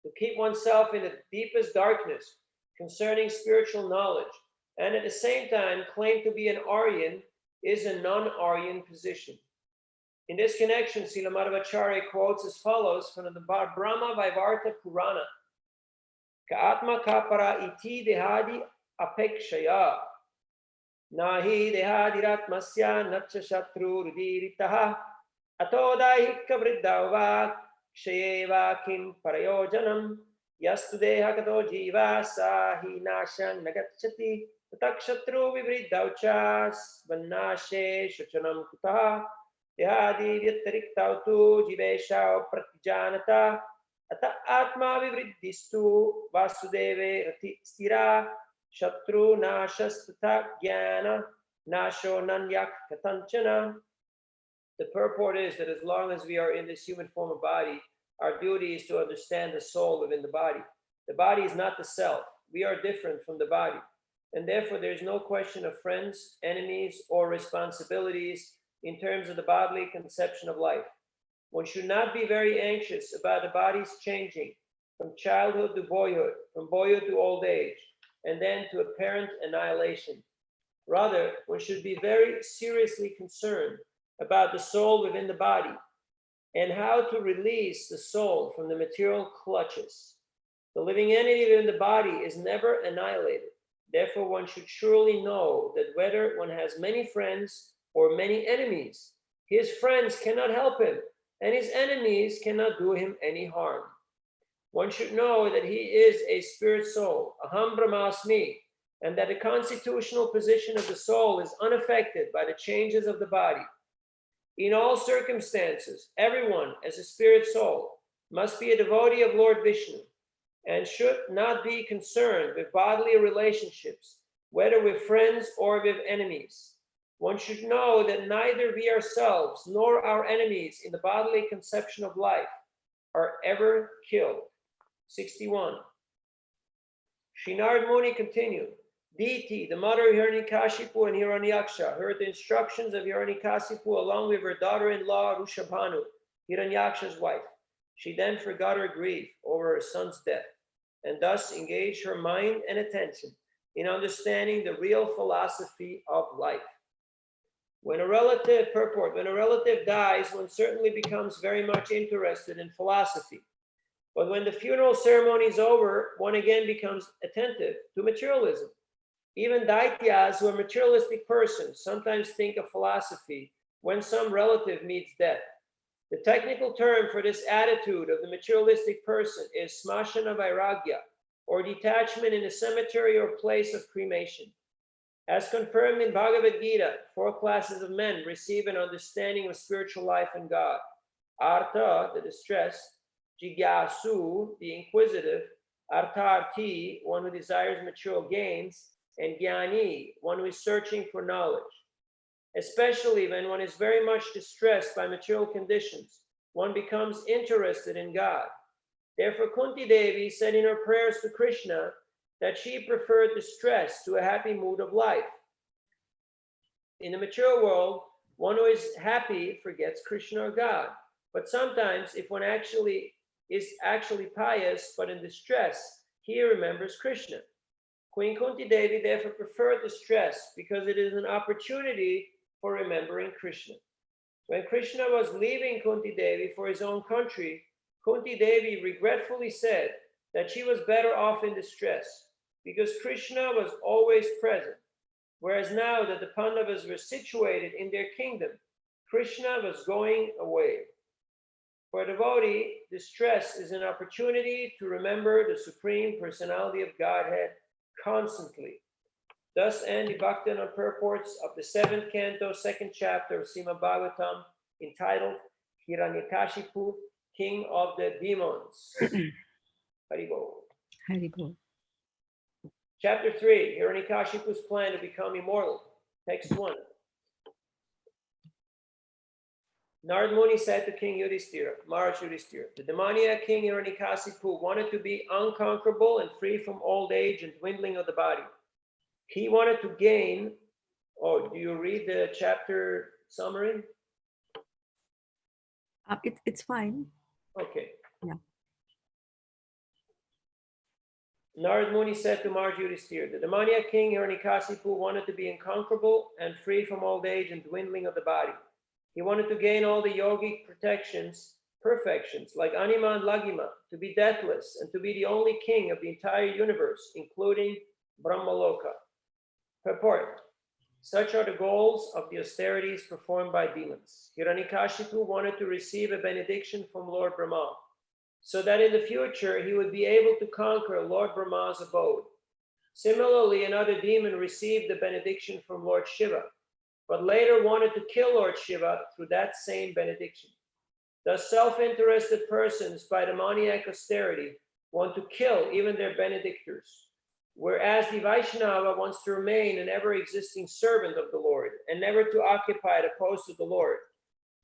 To keep oneself in the deepest darkness concerning spiritual knowledge and at the same time claim to be an Aryan is a non-Aryan position. In this connection, Srila Madhvacharya quotes as follows from the Brahmanda Purana. Ka-atma ka-para iti dehadi apekshaya nahi dehadiratmasya natcha shatru rudiritaha atodahika vriddava kshayeva kim parayojanam yastu deha kato jiva sahi nashang nagachati takshatru vivriddaucha svannashe shachanam kutaha dehadi vyatariktautu jivesha pratijanata Ata atma vivriddistu vasudeve rati stira shatru nashastata jnana nasho nanyak katanchana. The purport is that as long as we are in this human form of body, Our duty is to understand the soul within the body. The body is not the self. We are different from the body. And therefore, there is no question of friends, enemies, or responsibilities in terms of the bodily conception of life. One should not be very anxious about the body's changing from childhood to boyhood, from boyhood to old age, and then to apparent annihilation. Rather, one should be very seriously concerned about the soul within the body and how to release the soul from the material clutches. The living entity within the body is never annihilated. Therefore, one should surely know that whether one has many friends or many enemies, his friends cannot help him, and his enemies cannot do him any harm. One should know that he is a spirit soul, aham brahmasmi, and that the constitutional position of the soul is unaffected by the changes of the body. In all circumstances, everyone, as a spirit soul, must be a devotee of Lord Vishnu and should not be concerned with bodily relationships, whether with friends or with enemies. One should know that neither we ourselves nor our enemies in the bodily conception of life are ever killed. 61. Sri Narad Muni continued, Diti, the mother of Hiranyakashipu and Hiranyaksha, heard the instructions of Hiranyakashipu along with her daughter-in-law Rushabhanu, Hiranyaksha's wife. She then forgot her grief over her son's death and thus engaged her mind and attention in understanding the real philosophy of life. When a relative dies, one certainly becomes very much interested in philosophy. But when the funeral ceremony is over, one again becomes attentive to materialism. Even Daityas, who are materialistic persons, sometimes think of philosophy when some relative meets death. The technical term for this attitude of the materialistic person is smashana vairagya, or detachment in a cemetery or place of cremation. As confirmed in Bhagavad Gita, 4 classes of men receive an understanding of spiritual life and God. Artha, the distressed; Jigyasu, the inquisitive; Artharthi, one who desires material gains; and Jnani, one who is searching for knowledge. Especially when one is very much distressed by material conditions, one becomes interested in God. Therefore, Kunti Devi said in her prayers to Krishna that she preferred distress to a happy mood of life. In the material world, one who is happy forgets Krishna or God. But sometimes, if one is actually pious but in distress, he remembers Krishna. Queen Kunti Devi therefore preferred distress because it is an opportunity for remembering Krishna. When Krishna was leaving Kunti Devi for his own country, Kunti Devi regretfully said that she was better off in distress because Krishna was always present, whereas now that the Pandavas were situated in their kingdom, Krishna was going away. For a devotee, distress is an opportunity to remember the Supreme Personality of Godhead constantly. Thus end the Bhaktivinoda purports of the 7th canto, 2nd chapter of Srimad Bhagavatam, entitled Hiranyakashipu, King of the Demons. Haribol. Haribol. Chapter 3, Hiranyakashipu's plan to become immortal. Text 1. Narad Muni said to King Yudhishthira, Maharaj Yudhishthira, the demoniac king Hiranyakashipu wanted to be unconquerable and free from old age and dwindling of the body. He wanted to gain, do you read the chapter summary? It's fine. Okay. Yeah. Narad Muni said to Maharaj Yudhishthira, the demoniac king Hiranyakashipu wanted to be unconquerable and free from old age and dwindling of the body. He wanted to gain all the yogic perfections, like Anima and Lagima, to be deathless and to be the only king of the entire universe, including Brahmaloka. Purport. Such are the goals of the austerities performed by demons. Hiranyakashipu wanted to receive a benediction from Lord Brahma, so that in the future he would be able to conquer Lord Brahma's abode. Similarly, another demon received the benediction from Lord Shiva, but later wanted to kill Lord Shiva through that same benediction. Thus, self-interested persons by demoniac austerity want to kill even their benedictors, whereas the Vaishnava wants to remain an ever-existing servant of the Lord and never to occupy the post of the Lord.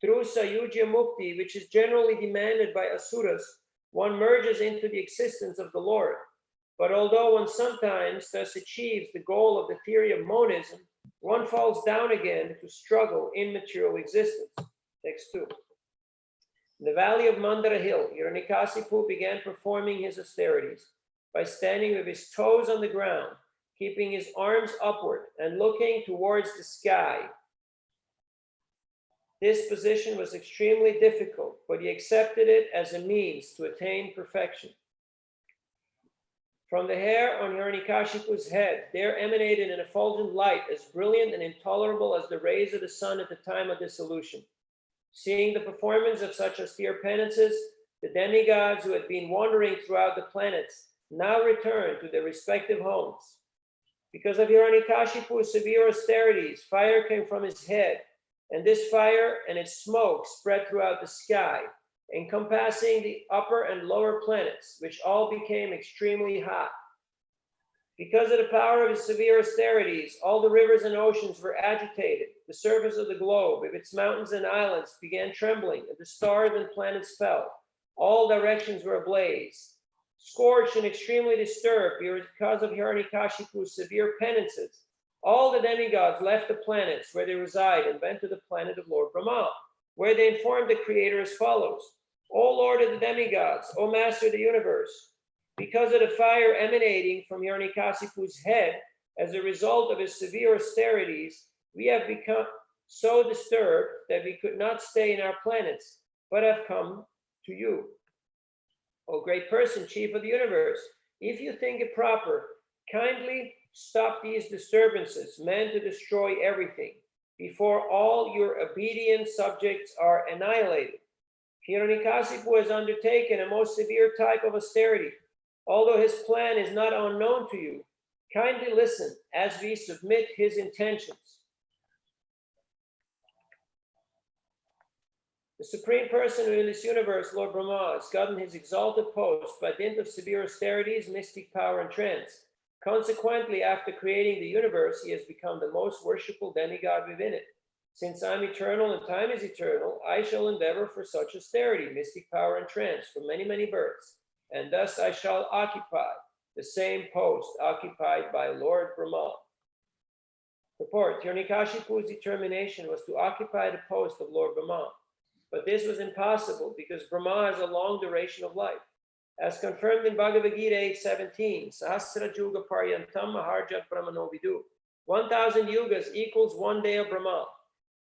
Through Sayujya Mukti, which is generally demanded by asuras, one merges into the existence of the Lord. But although one sometimes thus achieves the goal of the theory of monism, one falls down again to struggle in material existence. Text 2. In the valley of Mandara Hill, Hiranyakasipu began performing his austerities by standing with his toes on the ground, keeping his arms upward and looking towards the sky. This position was extremely difficult, but he accepted it as a means to attain perfection. From the hair on Hiranyakashipu's head, there emanated an effulgent light as brilliant and intolerable as the rays of the sun at the time of dissolution. Seeing the performance of such austere penances, the demigods who had been wandering throughout the planets now returned to their respective homes. Because of Hiranyakashipu's severe austerities, fire came from his head, and this fire and its smoke spread throughout the sky, encompassing the upper and lower planets, which all became extremely hot. Because of the power of his severe austerities, all the rivers and oceans were agitated. The surface of the globe, with its mountains and islands, began trembling, and the stars and planets fell. All directions were ablaze. Scorched and extremely disturbed because of Hiranyakashipu's severe penances, all the demigods left the planets where they reside and went to the planet of Lord Brahma, where they informed the Creator as follows: O Lord of the demigods, O Master of the universe, because of the fire emanating from Hiranyakasipu's head as a result of his severe austerities, we have become so disturbed that we could not stay in our planets, but have come to you. O great person, chief of the universe, if you think it proper, kindly stop these disturbances meant to destroy everything before all your obedient subjects are annihilated. Hiranyakasipu has undertaken a most severe type of austerity. Although his plan is not unknown to you, kindly listen as we submit his intentions. The Supreme Person in this universe, Lord Brahma, has gotten his exalted post by dint of severe austerities, mystic power, and trance. Consequently, after creating the universe, he has become the most worshipful demigod within it. Since I'm eternal and time is eternal, I shall endeavor for such austerity, mystic power, and trance for many, many births. And thus I shall occupy the same post occupied by Lord Brahma. Purport: Hiranyakashipu's determination was to occupy the post of Lord Brahma. But this was impossible because Brahma has a long duration of life. As confirmed in Bhagavad Gita 8:17, Sahasra Juga Paryantam Maharjat Brahmano Vidu. 1,000 yugas equals 1 day of Brahma.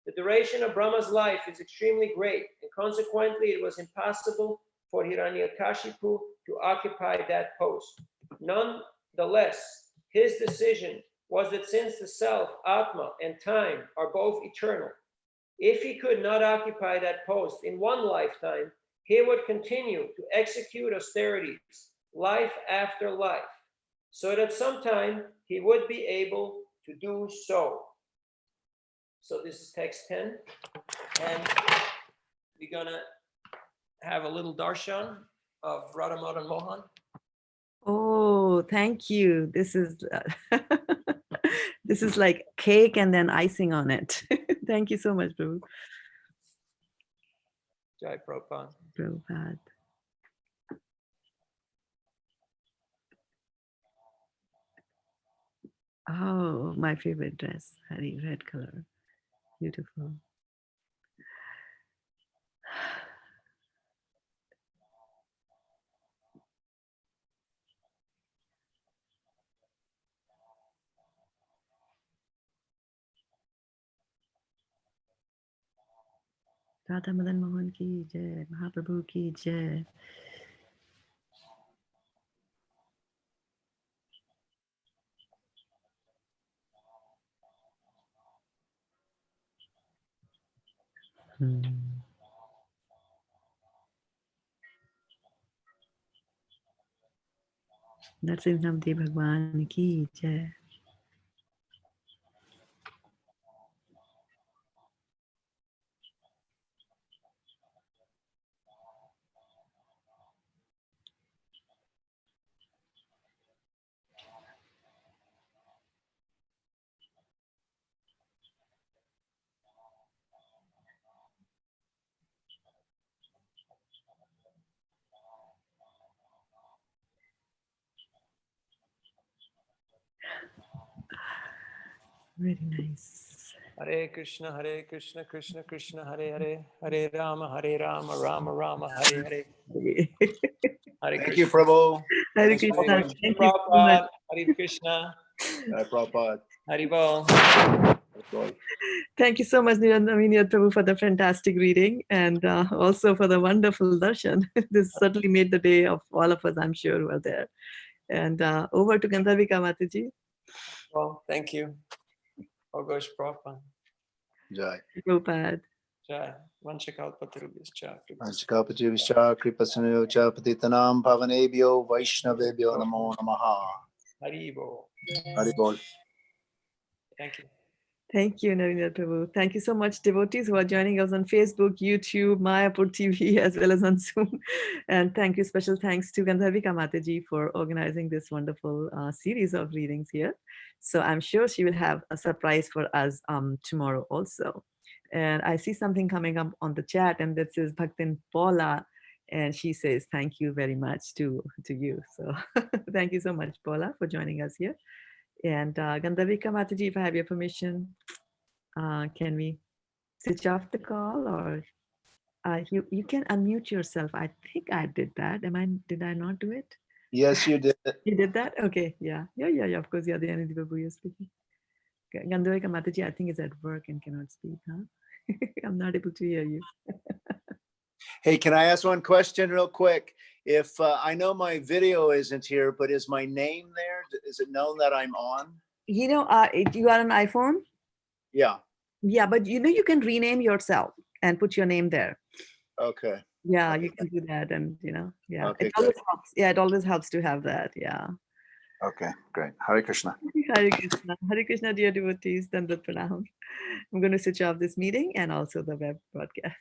The duration of Brahma's life is extremely great, and consequently it was impossible for Hiranyakashipu to occupy that post. Nonetheless, his decision was that since the self, Atma, and time are both eternal, if he could not occupy that post in one lifetime, he would continue to execute austerities life after life, so that sometime he would be able to do so. So this is text 10, and we're gonna have a little darshan of Radha Madan Mohan. Oh, thank you. This is this is like cake and then icing on it. Thank you so much, Prabhu. Jai Prabhupada. Prabhupada. Oh, my favorite dress, Hari, red color. Beautiful. Radha Madan Mohan ki jai, Mahaprabhu ki jai. Nrsimhadeva Bhagwan ki jai. Very nice. Hare Krishna, Krishna Krishna, Hare Hare, Hare Rama, Rama Rama, Hare Hare. Hare Thank you, Krishna. Prabhu. Hare Thanks for Krishna. moving. Thank you so much. Prabhupada, Hare Krishna, Jai Prabhupada. Haribol. Thank you so much, Nrsimhadeva Prabhu, for the fantastic reading and also for the wonderful darshan. This certainly made the day of all of us, I'm sure, who are there. And over to Gandharvika Mataji. Well, thank you. Oh gosh, Prabhupada. Jai. Prabhupada. Jai. Vanchakalpatarubhyascha. Vanchakapachivishcha kripasanyocha patitanam pavanebhyo vaishnavebhyo namo namaha. Haribol. Haribol. Thank you. Thank you, Nrsimhadeva Prabhu. Thank you so much, devotees who are joining us on Facebook, YouTube, Mayapur TV, as well as on Zoom. And thank you, special thanks to Gandharvika Mataji for organizing this wonderful series of readings here. So I'm sure she will have a surprise for us tomorrow also. And I see something coming up on the chat, and that says Bhaktin Paula, and she says thank you very much to you. So thank you so much, Paula, for joining us here. And Gandharvika Mataji, if I have your permission, can we switch off the call, or you can unmute yourself? I think I did that. Did I not do it? Yes, you did. You did that? Okay, yeah. Of course, you're the only Babu you're speaking. Gandharvika Mataji, I think, is at work and cannot speak, huh? I'm not able to hear you. Hey, can I ask one question real quick? If I know my video isn't here, but is my name there? Is it known that I'm on? You know, you are an iPhone? Yeah. Yeah, but you can rename yourself and put your name there. Okay. Yeah, Okay. you can do that, and yeah, Okay, it always good. helps. Yeah, it always helps to have that. Yeah. Okay, great. Hare Krishna. Hare Krishna, dear devotees. Dandat Pranam. I'm going to switch off this meeting and also the web broadcast.